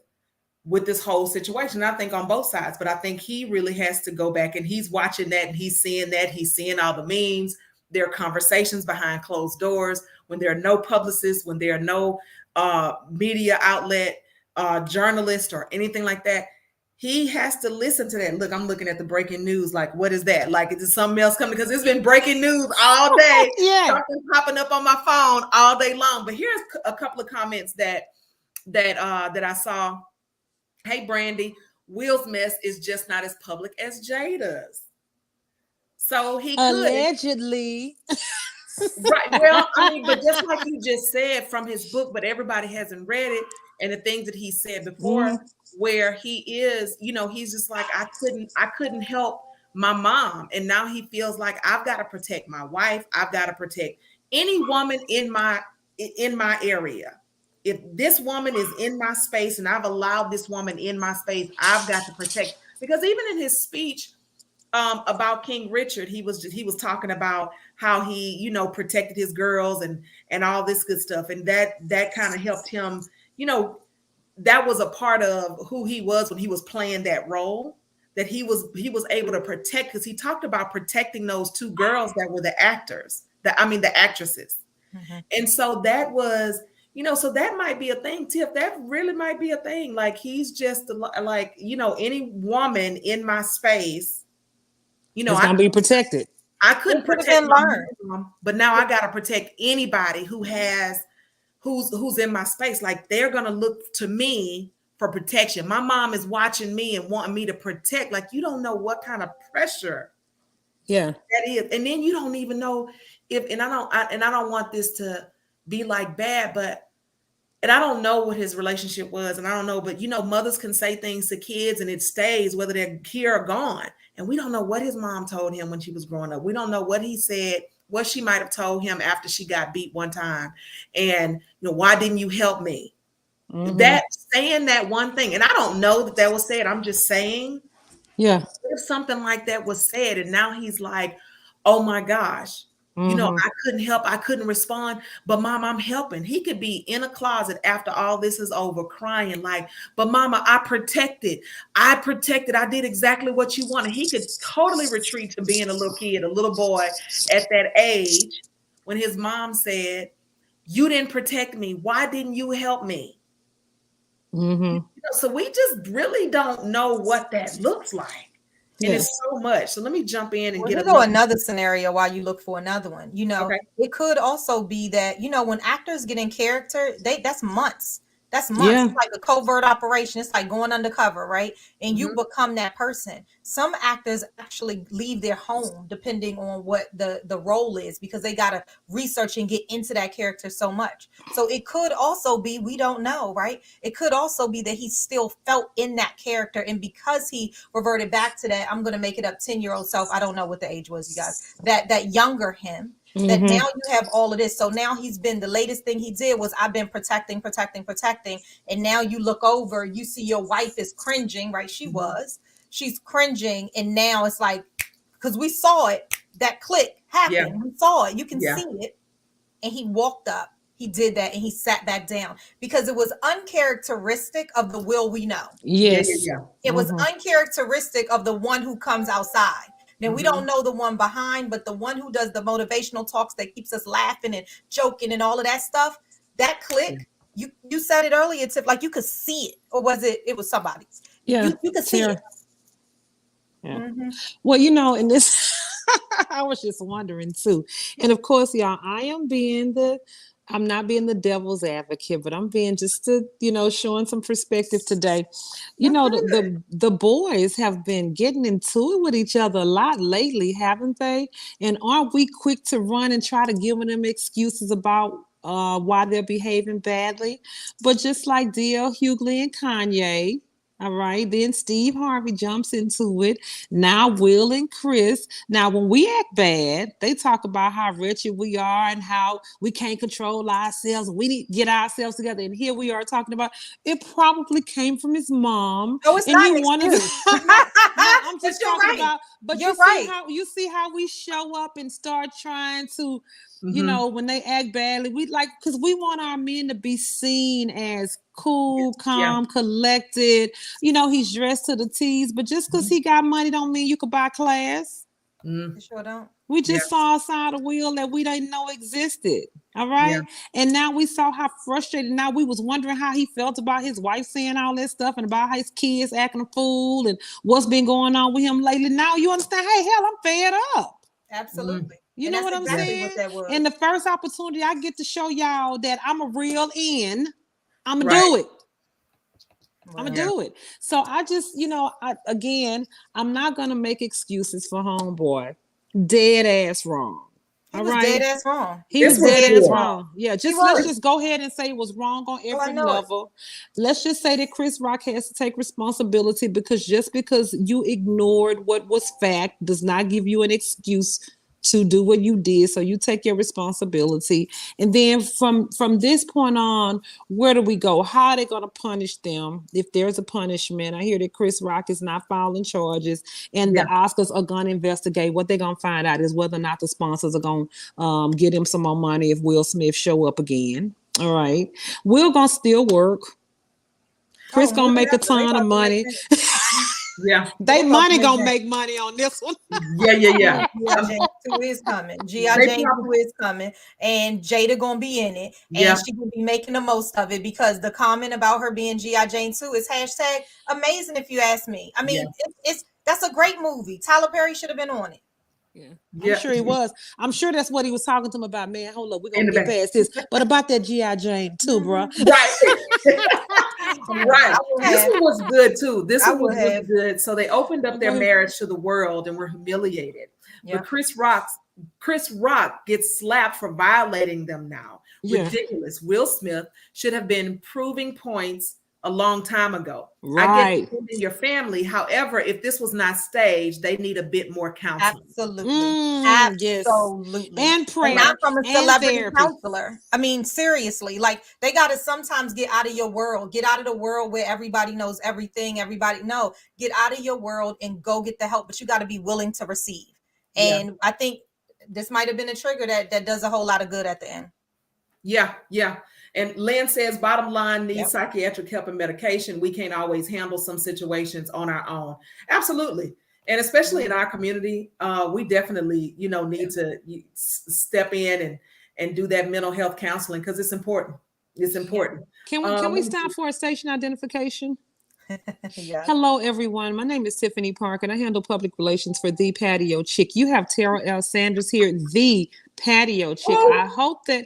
this whole situation. I think on both sides, but I think he really has to go back, and he's watching that, and he's seeing all the memes. There are conversations behind closed doors when there are no publicists, when there are no media outlet, journalist, or anything like that. He has to listen to that. Look, I'm looking at the breaking news. Like, what is that? Like, is it something else coming? Because it's been breaking news all day. Something popping up on my phone all day long. But here's a couple of comments that I saw. Hey, Brandy, Will's mess is just not as public as Jada's. So he could. Allegedly. Right. Well, I mean, but just like you just said from his book, but everybody hasn't read it. and the things that he said before, where he is, he's just like, I couldn't help my mom. And now he feels like I've got to protect my wife. I've got to protect any woman in my area. If this woman is in my space and I've allowed this woman in my space, I've got to protect. Because even in his speech about King Richard, he was talking about how he, protected his girls and all this good stuff. And that kind of helped him, that was a part of who he was when he was playing that role, that he was able to protect, because he talked about protecting those two girls that were the actors, the actresses. And so that was, so that might be a thing, Tiff. That really might be a thing. Like, he's just like, any woman in my space, it's gonna be protected. I couldn't protect my mom, but now I gotta protect anybody who's in my space. Like, they're gonna look to me for protection. My mom is watching me and wanting me to protect. Like, you don't know what kind of pressure that is. And then you don't even know if, and I don't want this to be like bad, but, and I don't know what his relationship was, and I don't know, but mothers can say things to kids and it stays, whether they're here or gone. And we don't know what his mom told him when she was growing up. We don't know what he said, what she might have told him after she got beat one time. And, why didn't you help me? That saying that one thing, and I don't know that was said. I'm just saying, if something like that was said, and now he's like, oh my gosh, I couldn't help, I couldn't respond, but Mom, I'm helping. He could be in a closet after all this is over, crying like, but Mama, I protected, I did exactly what you wanted. He could totally retreat to being a little kid, a little boy at that age, when his mom said, you didn't protect me. Why didn't you help me? So we just really don't know what that looks like. And it's so much. So let me jump in and get another scenario while you look for another one. It could also be that, when actors get in character, that's months. That's months. Yeah. It's like a covert operation. It's like going undercover, right? And you become that person. Some actors actually leave their home depending on what the role is, because they got to research and get into that character so much. So it could also be, we don't know, right? It could also be that he still felt in that character. And because he reverted back to that, I'm going to make it up 10-year-old self. I don't know what the age was, you guys. That younger him. That now you have all of this. So now the latest thing he did was, I've been protecting. And now you look over, you see your wife is cringing, right? She's cringing. And now it's like, because we saw it, that click happened. We saw it. You can see it. And he walked up. He did that and he sat back down, because it was uncharacteristic of the Will we know. Yes. It was uncharacteristic of the one who comes outside. Now, we don't know the one behind, but the one who does the motivational talks that keeps us laughing and joking and all of that stuff, that click, you said it earlier, Tiff, like you could see it. Or was it was somebody's? Yeah. You could see it. Yeah. Well, and this, I was just wondering too. And of course, y'all, I'm not being the devil's advocate, but I'm being just showing some perspective today. The boys have been getting into it with each other a lot lately, haven't they? And aren't we quick to run and try to give them excuses about why they're behaving badly? But just like D.L. Hughley and Kanye, all right. Then Steve Harvey jumps into it. Now Will and Chris. Now, when we act bad, they talk about how wretched we are and how we can't control ourselves. We need to get ourselves together. And here we are talking about it probably came from his mom. Oh, it's and not he an wanted excuse. I'm just talking about. But you're right. You see how we show up and start trying to. When they act badly, we like, because we want our men to be seen as cool, calm, collected. He's dressed to the T's, but just because he got money don't mean you could buy class. You sure don't. We just saw a side of Will that we didn't know existed. All right. And now we saw how frustrated. Now we was wondering how he felt about his wife saying all that stuff and about his kids acting a fool and what's been going on with him lately. Now you understand, hey, hell, I'm fed up. Absolutely. You know what I'm saying? And the first opportunity I get to show y'all that I'm a real in, I'm going to do it. I'm going to do it. So I just, I'm not going to make excuses for homeboy. Dead ass wrong. He All was right. dead ass wrong. He This was was dead ass good. wrong. Yeah, He let's was. just go ahead and say it was wrong on I every know it. level. Let's just say that Chris Rock has to take responsibility, because just because you ignored what was fact does not give you an excuse to do what you did. So you take your responsibility. And then from this point on, where do we go? How are they going to punish them if there's a punishment? I hear that Chris Rock is not filing charges, and the Yeah. Oscars are going to investigate. What they're going to find out is whether or not the sponsors are going to get him some more money if Will Smith show up again. All right. Will going to still work. Chris going to make a ton of money. Yeah. They money going to make money on this one. Yeah. Yeah. G.I. Jane 2 is coming. G.I. They Jane 2 probably- is coming. And Jada gonna be in it. Yeah. And she gonna be making the most of it, because the comment about her being G.I. Jane 2 is hashtag amazing, if you ask me. I mean, it's that's a great movie. Tyler Perry should have been on it. Yeah. Yeah. I'm sure he was. I'm sure that's what he was talking to him about. Man, hold up, we're In gonna the get back. past this. But about that G.I. Jane too, bro. Right. Right. I would This have. one was good too. This I one was would really have. good. So they opened up their Okay. marriage to the world and were humiliated. Yeah. But Chris Rock gets slapped for violating them now. Yeah. Ridiculous. Will Smith should have been proving points a long time ago. I Right. get defending your family. However, if this was not staged, they need a bit more counseling. Absolutely. Yes. Absolutely. And prayer. Not from a and celebrity therapy. counselor. I mean, seriously, like they got to sometimes get out of your world, get out of the world where everybody knows everything. Get out of your world and go get the help, but you got to be willing to receive. Yeah. And I think this might have been a trigger that does a whole lot of good at the end. Yeah, yeah. And Lynn says, bottom line, need Yep. psychiatric help and medication. We can't always handle some situations on our own. Absolutely. And especially in our community, we definitely, need to step in and do that mental health counseling, because it's important. It's important. Can we stop for a station identification? Yeah. Hello, everyone. My name is Tiffany Park, and I handle public relations for The Patio Chic. You have Tara L. Sanders here, The Patio Chic. Oh. I hope that...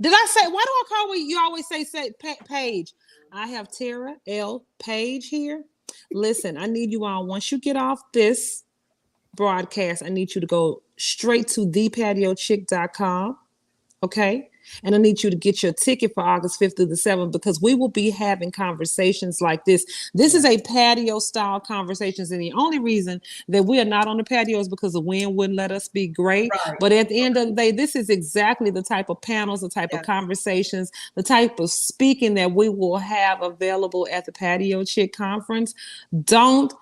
did I say... Why do I call you always say Paige? I have Tara L. Page here. Listen, I need you all, once you get off this broadcast, I need you to go straight to thepatiochic.com. Okay? And I need you to get your ticket for August 5th through the 7th, because we will be having conversations like this. This is a patio style conversations. And the only reason that we are not on the patio is because the wind wouldn't let us be great. Right. But at the end of the day, this is exactly the type of panels, the type of conversations, the type of speaking that we will have available at the Patio Chick Conference. Don't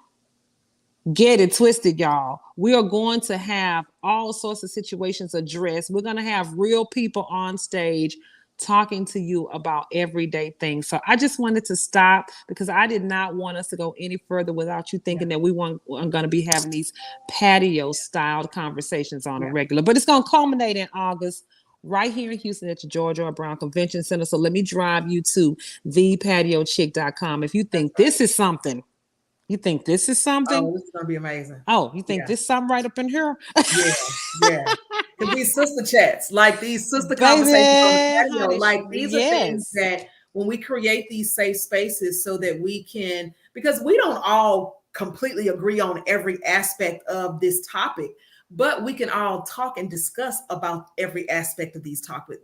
get it twisted, y'all. We are going to have all sorts of situations addressed. We're going to have real people on stage talking to you about everyday things. So I just wanted to stop, because I did not want us to go any further without you thinking that we weren't going to be having these patio style conversations on a regular. But it's going to culminate in August right here in Houston at the Georgia R. Brown Convention Center. So let me drive you to thepatiochick.com. If you think this is something, you think this is something? Oh, this is going to be amazing. Oh, you think this is something right up in here? Yeah. Because these sister chats, like these sister conversations on the patio, honey, like these are things that when we create these safe spaces so that we can, because we don't all completely agree on every aspect of this topic, but we can all talk and discuss about every aspect of this topic.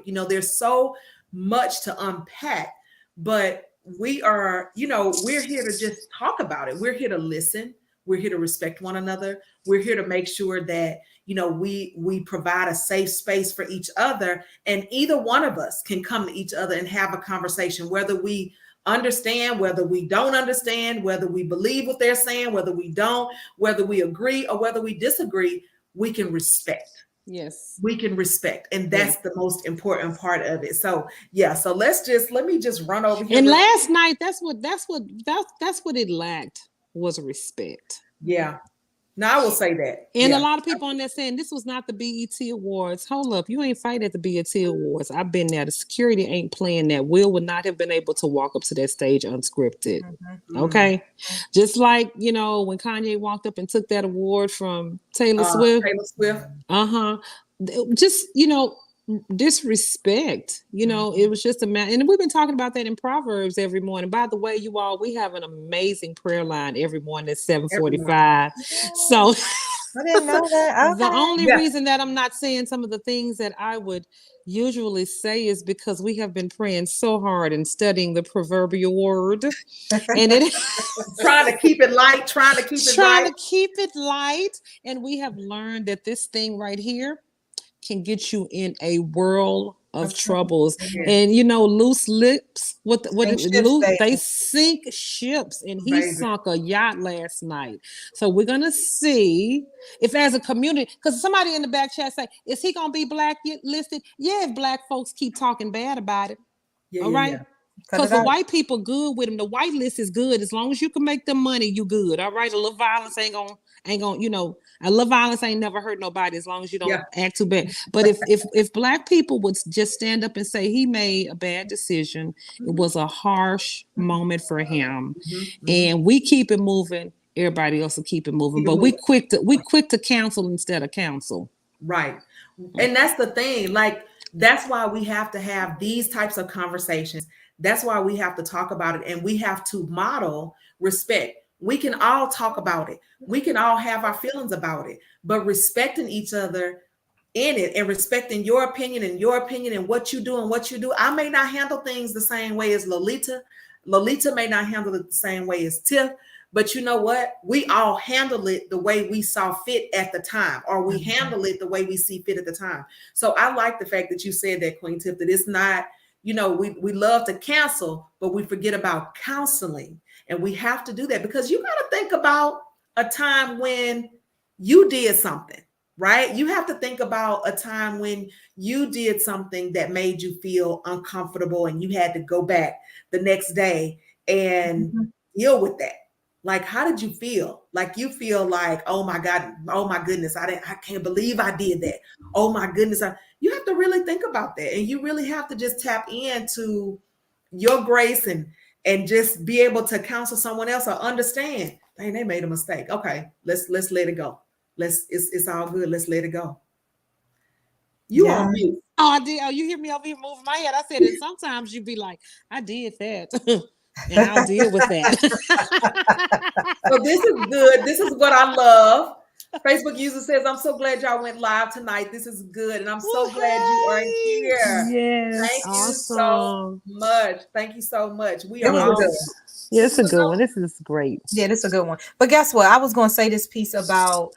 There's so much to unpack, but we are, we're here to just talk about it. We're here to listen. We're here to respect one another. We're here to make sure that, we provide a safe space for each other, and either one of us can come to each other and have a conversation, whether we understand, whether we don't understand, whether we believe what they're saying, whether we don't, whether we agree or whether we disagree, we can respect. Yes, we can respect, and that's the most important part of it. So so let me just run over here. And last night, that's what it lacked, was respect. Yeah. Now I will say that. And a lot of people on there saying this was not the BET Awards. Hold up, you ain't fight at the BET Awards. I've been there. The security ain't playing that. Will would not have been able to walk up to that stage unscripted. Mm-hmm. Okay. Just like, when Kanye walked up and took that award from Taylor Swift. Just, disrespect. It was just a matter. And we've been talking about that in Proverbs every morning. By the way, you all, we have an amazing prayer line every morning at 7:45. So I didn't know that. The Okay. only Yeah. reason that I'm not saying some of the things that I would usually say is because we have been praying so hard and studying the proverbial word, and it Trying to keep it light, trying to keep it trying light. to keep it light, and we have learned that this thing right here can get you in a whirl of troubles. Yes, And loose lips, Sink ships, loose, they baby. sink ships, and he baby. sunk a yacht last night. So we're gonna see if, as a community, because somebody in the back chat say, is he gonna be blacklisted? Yeah, if black folks keep talking bad about it. Yeah, All yeah, right. yeah. Because the white people good with him. The white list is good. As long as you can make them money, you good. All right. A little violence ain't gonna, a little violence ain't never hurt nobody as long as you don't Yeah. act too bad. But if black people would just stand up and say he made a bad decision, it was a harsh moment for him. And we keep it moving, everybody else will keep it moving. Keep it But moving. we quick to counsel instead of counsel. Right. And that's the thing. Like, that's why we have to have these types of conversations. That's why we have to talk about it, and we have to model respect. We can all talk about it. We can all have our feelings about it, but respecting each other in it and respecting your opinion and what you do and what you do. I may not handle things the same way as Lolita. Lolita may not handle it the same way as Tiff. But you know what? We all handle it the way we saw fit at the time, or we handle it the way we see fit at the time. So I like the fact that you said that, Queen Tiff, that it's not, we love to cancel, but we forget about counseling. And we have to do that because you got to think about a time when you did something, right? You have to think about a time when you did something that made you feel uncomfortable and you had to go back the next day and deal with that. Like, how did you feel? Like, you feel like, oh my God, oh my goodness, I can't believe I did that. Oh my goodness. You have to really think about that. And you really have to just tap into your grace and just be able to counsel someone else or understand, dang, they made a mistake. Okay, let's let it go. It's all good. Let's let it go. You on mute. Oh, I did. Oh, you hear me over here moving my head. I said, and sometimes you'd be like, I did that. And I'll deal with that. So this is good. This is what I love. Facebook user says, I'm so glad y'all went live tonight. This is good. And I'm so glad you are here. Yes. Thank you so Awesome. much. Thank you so much. We It are was a all good one. Yeah, it's a good one. This is great. Yeah, this is a good one. But guess what? I was going to say this piece about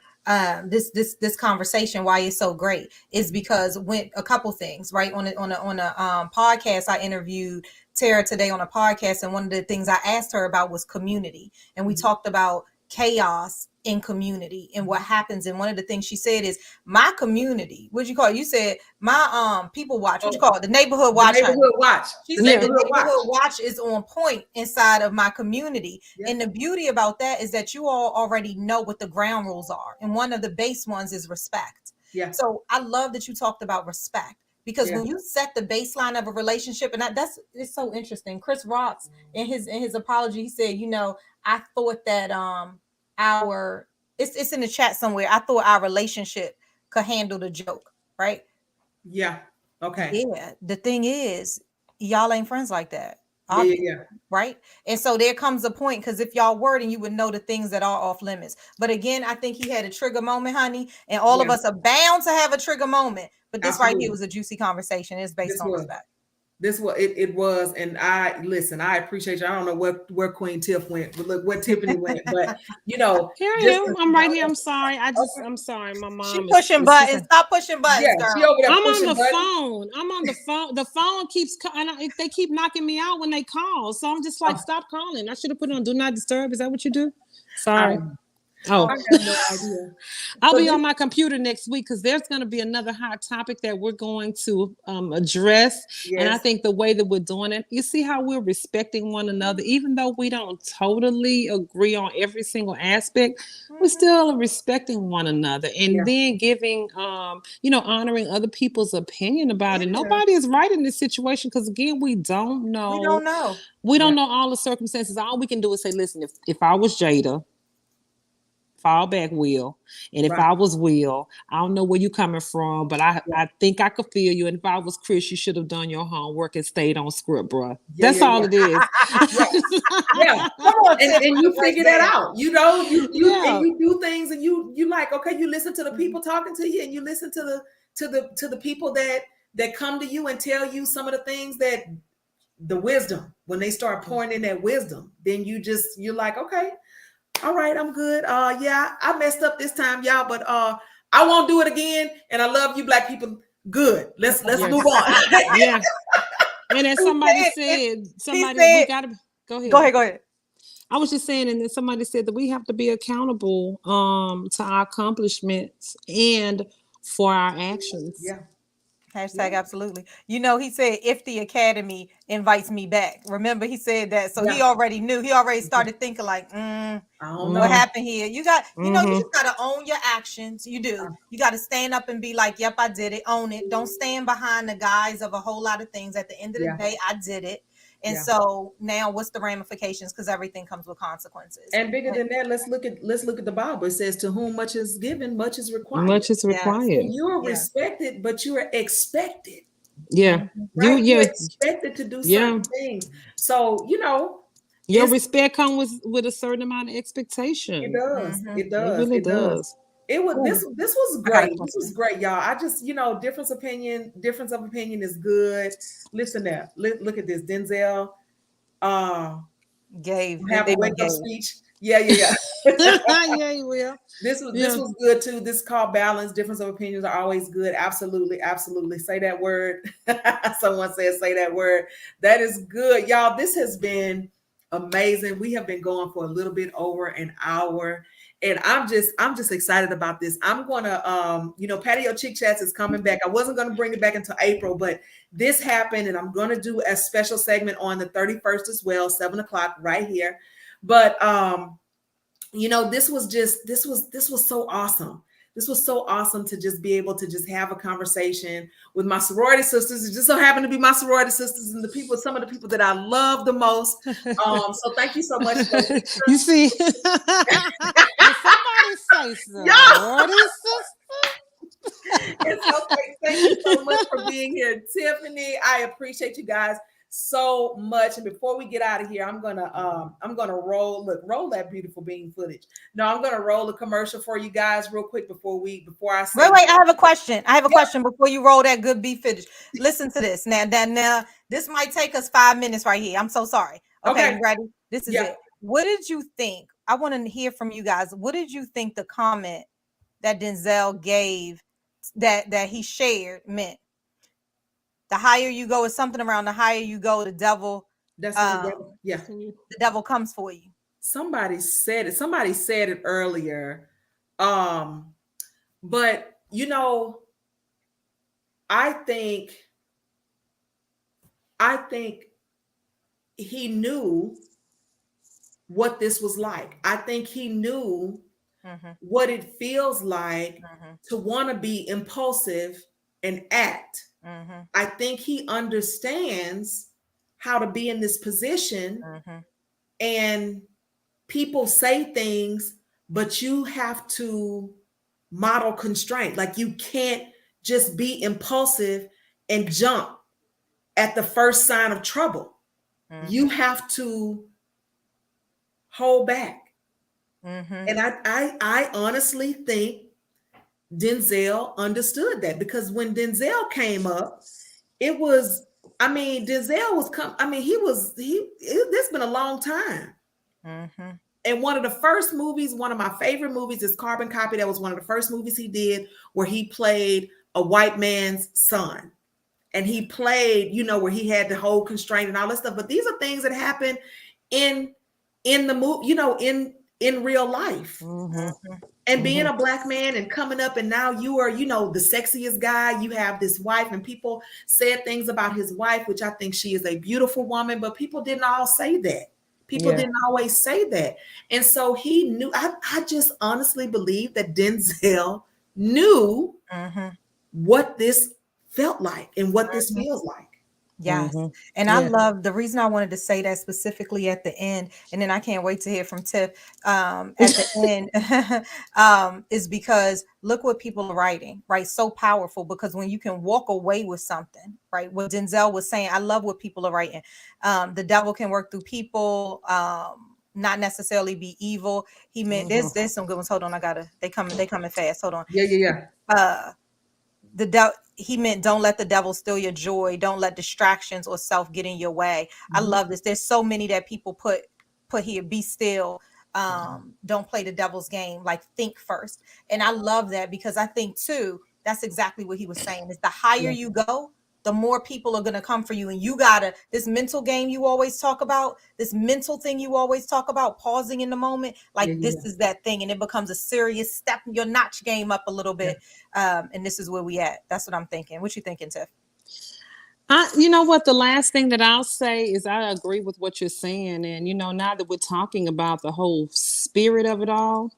this conversation, why it's so great, is because when a couple things, right, on a podcast, I interviewed Tara today on a podcast, and one of the things I asked her about was community, and we talked about chaos in community and what happens. And one of the things she said is, my community, what'd you call it? You said my people watch, what you call it, the neighborhood watch. The neighborhood watch. She said the neighborhood watch is on point inside of my community. Yeah. And the beauty about that is that you all already know what the ground rules are. And one of the base ones is respect. Yeah. So I love that you talked about respect, because when you set the baseline of a relationship, and it's so interesting. Chris Rocks in his apology, he said, I thought that it's in the chat somewhere, I thought our relationship could handle the joke, right? Yeah. Okay. Yeah. The thing is, y'all ain't friends like that. Yeah. Right. And so there comes a point, because if y'all were, then you would know the things that are off limits. But again, I think he had a trigger moment, honey. And all of us are bound to have a trigger moment. But this right here was a juicy conversation. It's based on respect. This was it was, and I appreciate you. I don't know where Queen Tiff went, but look where Tiffany went. But here I am. I'm right here. I'm sorry. I'm sorry. My mom. She pushing buttons. Stop pushing buttons, girl. She over there I'm pushing on the buttons. phone. I'm on the phone. The phone keeps. They keep knocking me out when they call. So I'm just like, stop calling. I should have put it on Do Not Disturb. Is that what you do? Sorry. I have no idea. I'll be on my computer next week, because there's going to be another hot topic that we're going to address. Yes. And I think the way that we're doing it, you see how we're respecting one another, even though we don't totally agree on every single aspect, we're still respecting one another, and then giving, honoring other people's opinion about it. Nobody is right in this situation, because again, we don't know. We don't know all the circumstances. All we can do is say, listen, if I was Jada, fall back, Will. And if Right. I was Will, I don't know where you coming from, but I think I could feel you. And if I was Chris, you should have done your homework and stayed on script, bruh. Yeah, That's yeah, all yeah. it is. Yeah. Come on, And Tiffany, you right figure that there. out, you know, Yeah. and you do things, and you like, okay, you listen to the people talking to you, and you listen to the people that come to you and tell you some of the things, that the wisdom, when they start pouring in that wisdom, then you're like, okay, all right, I'm good. Yeah, I messed up this time, y'all, but I won't do it again. And I love you, Black people. Good. Let's Yes. move on. Yeah. And as somebody said, we gotta go ahead. Go ahead. I was just saying, and then somebody said that we have to be accountable to our accomplishments and for our actions. Yeah. Hashtag absolutely. You know, he said, if the Academy invites me back. Remember, he said that. So he already knew. He already started thinking like, I don't know what happened here? You got, you know, you Mhm. just got to own your actions. You do. You got to stand up and be like, yep, I did it. Own it. Don't stand behind the guise of a whole lot of things. At the end of the day, I did it. And so now what's the ramifications? Because everything comes with consequences. And bigger than that, let's look at the Bible. It says, to whom much is given, much is required. Much is required. So you're respected, but you are expected. Yeah. Right? You're expected to do certain things. So, you know, your respect comes with a certain amount of expectation. It does. It does. It really does. It was this was great. This was great, y'all. I just, you know, difference of opinion is good. Listen there. Look at this. Denzel have a wake up speech. Yeah. Yeah, you will. This was good too. This is called balance. Difference of opinions are always good. Absolutely. Say that word. Someone says say that word. That is good. Y'all, this has been amazing. We have been going for a little bit over an hour. And I'm just excited about this. I'm gonna Patio Chic Chats is coming back. I wasn't gonna bring it back until April, but this happened, and I'm gonna do a special segment on the 31st as well, 7:00 right here. But this was so awesome. This was so awesome to just be able to just have a conversation with my sorority sisters. It just so happened to be my sorority sisters and some of the people that I love the most. So thank you so much. You see, somebody say sorority sister. It's okay. Thank you so much for being here, Tiffany. I appreciate you guys so much. And before we get out of here, I'm gonna roll that beautiful bean footage. No, I'm gonna roll a commercial for you guys real quick before I say wait. I have a question. Question before you roll that good beef footage. Listen to this. Now this might take us 5 minutes right here. I'm so sorry. Okay. You ready? This is it. What did you think? I want to hear from you guys. What did you think the comment that Denzel gave that he shared meant? The higher you go is something around the higher you go, the devil. That's the devil. Yeah. The devil comes for you. Somebody said it earlier. But I think he knew what this was like. I think he knew what it feels like to want to be impulsive and act. I think he understands how to be in this position, and people say things, but you have to model constraint. Like, you can't just be impulsive and jump at the first sign of trouble. You have to hold back. And I honestly think Denzel understood that, because when Denzel came up, it's been a long time. And one of my favorite movies is Carbon Copy. That was one of the first movies he did, where he played a white man's son. And he played, where he had the whole constraint and all that stuff. But these are things that happen in the movie, in real life. And being a Black man and coming up, and now you are, the sexiest guy. You have this wife, and people said things about his wife, which I think she is a beautiful woman, but people didn't all say that. People didn't always say that. And so he knew, I just honestly believe that Denzel knew what this felt like and what this feels like. Yes. Mhm. And I Yeah. love the reason I wanted to say that specifically at the end, and then I can't wait to hear from Tiff at the end, is because look what people are writing, right? So powerful, because when you can walk away with something, right? What Denzel was saying, I love what people are writing. The devil can work through people, not necessarily be evil. He meant there's some good ones. Hold on, they coming fast. Hold on. Yeah. He meant don't let the devil steal your joy, don't let distractions or self get in your way. I love this. There's so many that people put here: be still, don't play the devil's game, like think first. And I love that, because I think too that's exactly what he was saying, is the higher you go, the more people are going to come for you. And you gotta, this mental game you always talk about, this mental thing you always talk about, pausing in the moment, like this is that thing, and it becomes a serious step in your notch game up a little bit. And this is where we at. That's what I'm thinking. What you thinking, Tiff? You know what? The last thing that I'll say is I agree with what you're saying. And, you know, now that we're talking about the whole spirit of it all,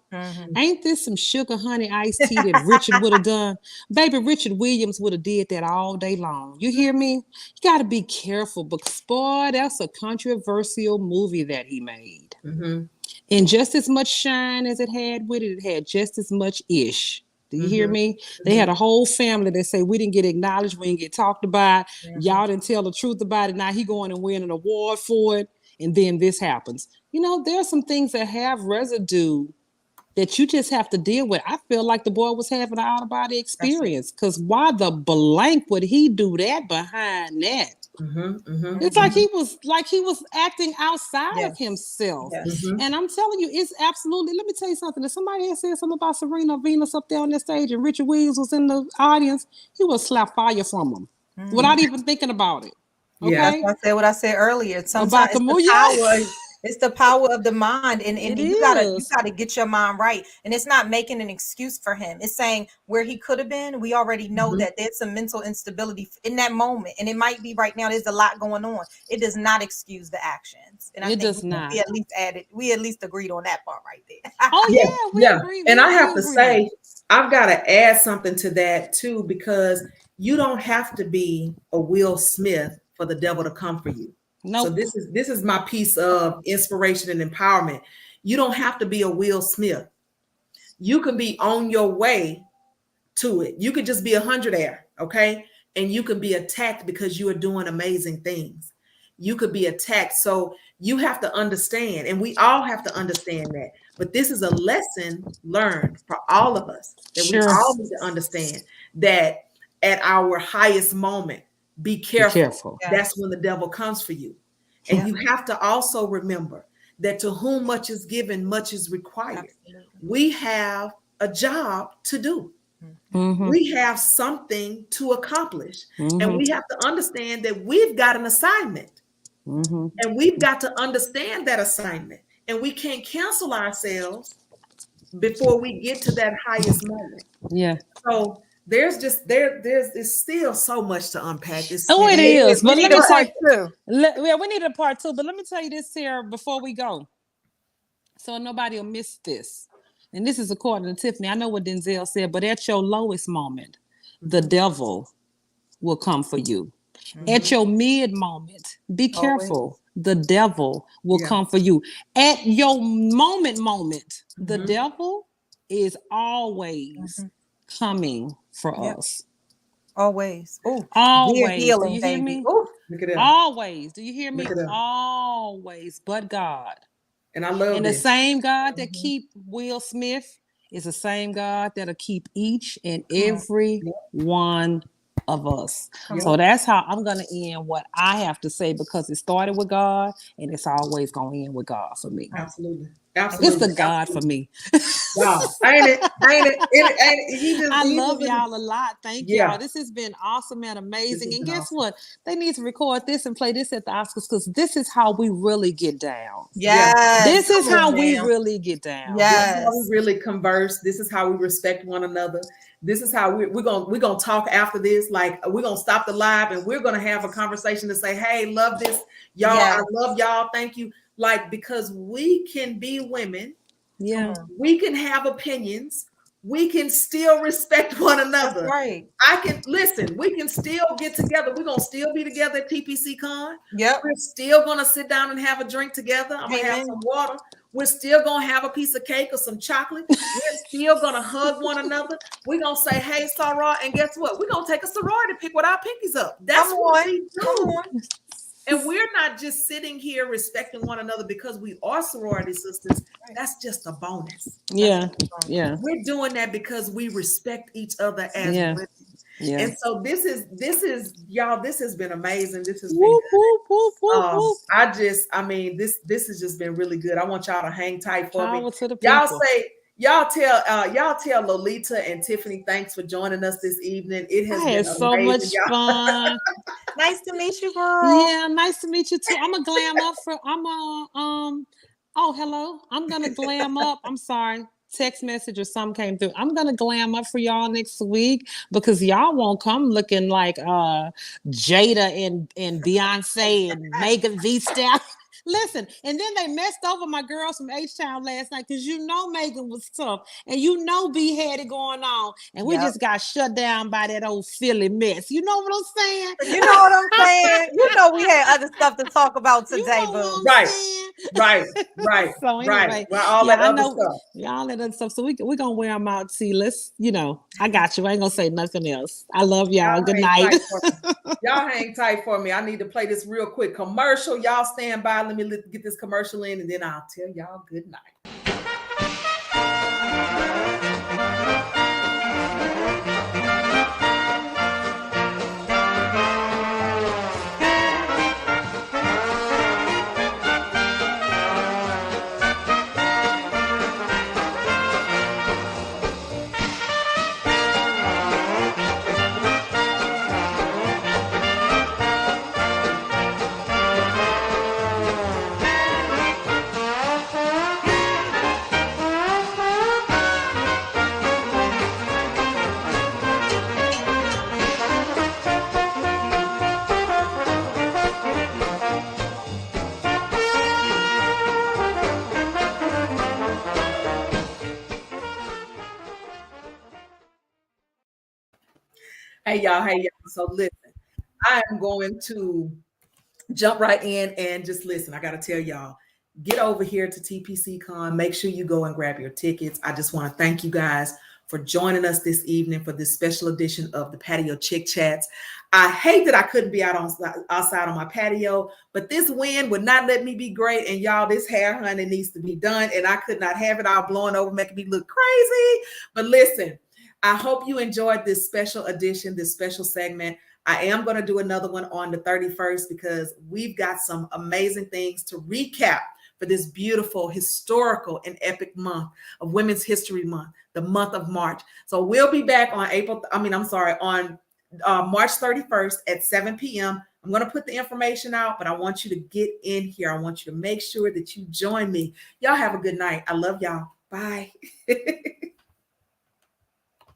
ain't this some sugar honey iced tea that Richard would have done? Baby, Richard Williams would have did that all day long. You hear me? You got to be careful, because, boy, that's a controversial movie that he made. And just as much shine as it had it had just as much ish. Do you hear me? They had a whole family that say we didn't get acknowledged, we didn't get talked about. Y'all didn't tell the truth about it. Now he going and win an award for it, and then this happens. You know, there are some things that have residue that you just have to deal with. I feel like the boy was having an out of body experience, because why the blank would he do that behind that? It's like he was acting outside of himself. And I'm telling you, it's absolutely, let me tell you something. If somebody had said something about Serena Venus up there on the stage and Richard Williams was in the audience, he would slap fire from him without even thinking about it. Okay? That's why I said what I said earlier. Sometimes About the power. It's the power of the mind, and you is. gotta get your mind right. And it's not making an excuse for him. It's saying where he could have been. We already know that there's some mental instability in that moment, and it might be right now. There's a lot going on. It does not excuse the actions, and I think does not. We at least agreed on that part right there. We agree. And I have to say, I've got to add something to that too, because you don't have to be a Will Smith for the devil to come for you. Nope. So this is my piece of inspiration and empowerment. You don't have to be a Will Smith. You can be on your way to it. You could just be 100 there, okay? And you can be attacked because you are doing amazing things. You could be attacked. So you have to understand, and we all have to understand that. But this is a lesson learned for all of us, that we all need to understand that at our highest moment, be careful. That's when the devil comes for you. And you have to also remember that to whom much is given, much is required. We have a job to do. We have something to accomplish. And we have to understand that we've got an assignment. And we've got to understand that assignment. And we can't cancel ourselves before we get to that highest moment. Yeah. So there's still so much to unpack. It is. But let me tell you, we need a part two. But let me tell you this here before we go, so nobody will miss this. And this is according to Tiffany. I know what Denzel said, but at your lowest moment, the devil will come for you. At your mid moment, be careful. The devil will come for you. At your moment, the devil is always coming for us. Always. Oh, always. Healing, do you hear baby. me? Ooh. Always. Do you hear me? Always. But God. And I love And this. the same God that keep Will Smith is the same God that'll keep each and every one of us. So that's how I'm going to end what I have to say, because it started with God and it's always going to end with God for me. Absolutely. It's the God for me. Wow. Ain't it? I love y'all a lot. Thank y'all. This has been awesome and amazing. And guess what? They need to record this and play this at the Oscars, because this is how we really get down. Yes. This is how we really get down. Yes. This is how we really converse. This is how we respect one another. This is how we're gonna talk after this. Like, we're gonna stop the live and we're gonna have a conversation to say, hey, love this. Y'all, I love y'all. Thank you. Like, because we can be women. Yeah. We can have opinions. we can still respect one That's another. right. I can listen, we can still get together. We're gonna still be together at TPC Con. Yep. We're still gonna sit down and have a drink together. I'm gonna have Amen. some water. We're still gonna have a piece of cake or some chocolate. We're still gonna hug one another. We're gonna say, hey, Sarah, and guess what? We're gonna take a sorority pick with our pinkies up. That's Come what on. we do. Come on. And we're not just sitting here respecting one another because we are sorority sisters. That's just a bonus. Yeah. Yeah. We're doing that because we respect each other as Yeah. women. Yeah. And so this is y'all, this has been amazing. This has been Whoop, good. whoop, whoop, whoop, whoop. I mean, this has just been really good. I want y'all to hang tight for me. Power to the people. Y'all tell Lolita and Tiffany thanks for joining us this evening. It has I been had so amazing, much y'all. fun. Nice to meet you, girl. Yeah, nice to meet you too. I'm a glam up for oh hello. I'm gonna glam up. I'm sorry. Text message or something came through. I'm gonna glam up for y'all next week because y'all won't come looking like Jada and Beyonce and Megan Thee Stallion. Listen, and then they messed over my girls from H-Town last night because you know Megan was tough and you know B had it going on, and we just got shut down by that old Philly mess. You know what I'm saying? You know what I'm saying? You know we had other stuff to talk about today, you know boo. what I'm saying? Right. So anyway, Well, all that other stuff. Yeah, all that other stuff. So we're gonna wear them out. See, let's, I got you. I ain't gonna say nothing else. I love y'all. Good night. Y'all hang tight for me. I need to play this real quick commercial. Y'all stand by. Let me get this commercial in, and then I'll tell y'all good night. Hey y'all. So listen, I am going to jump right in and just listen. I got to tell y'all, get over here to TPC Con. Make sure you go and grab your tickets. I just want to thank you guys for joining us this evening for this special edition of the Patio Chick Chats. I hate that I couldn't be outside on my patio, but this wind would not let me be great. And y'all, this hair honey needs to be done, and I could not have it all blowing over, making me look crazy. But listen, I hope you enjoyed this special edition, this special segment. I am going to do another one on the 31st because we've got some amazing things to recap for this beautiful, historical, and epic month of Women's History Month, the month of March. So we'll be back on March 31st at 7 p.m. I'm going to put the information out, but I want you to get in here. I want you to make sure that you join me. Y'all have a good night. I love y'all. Bye.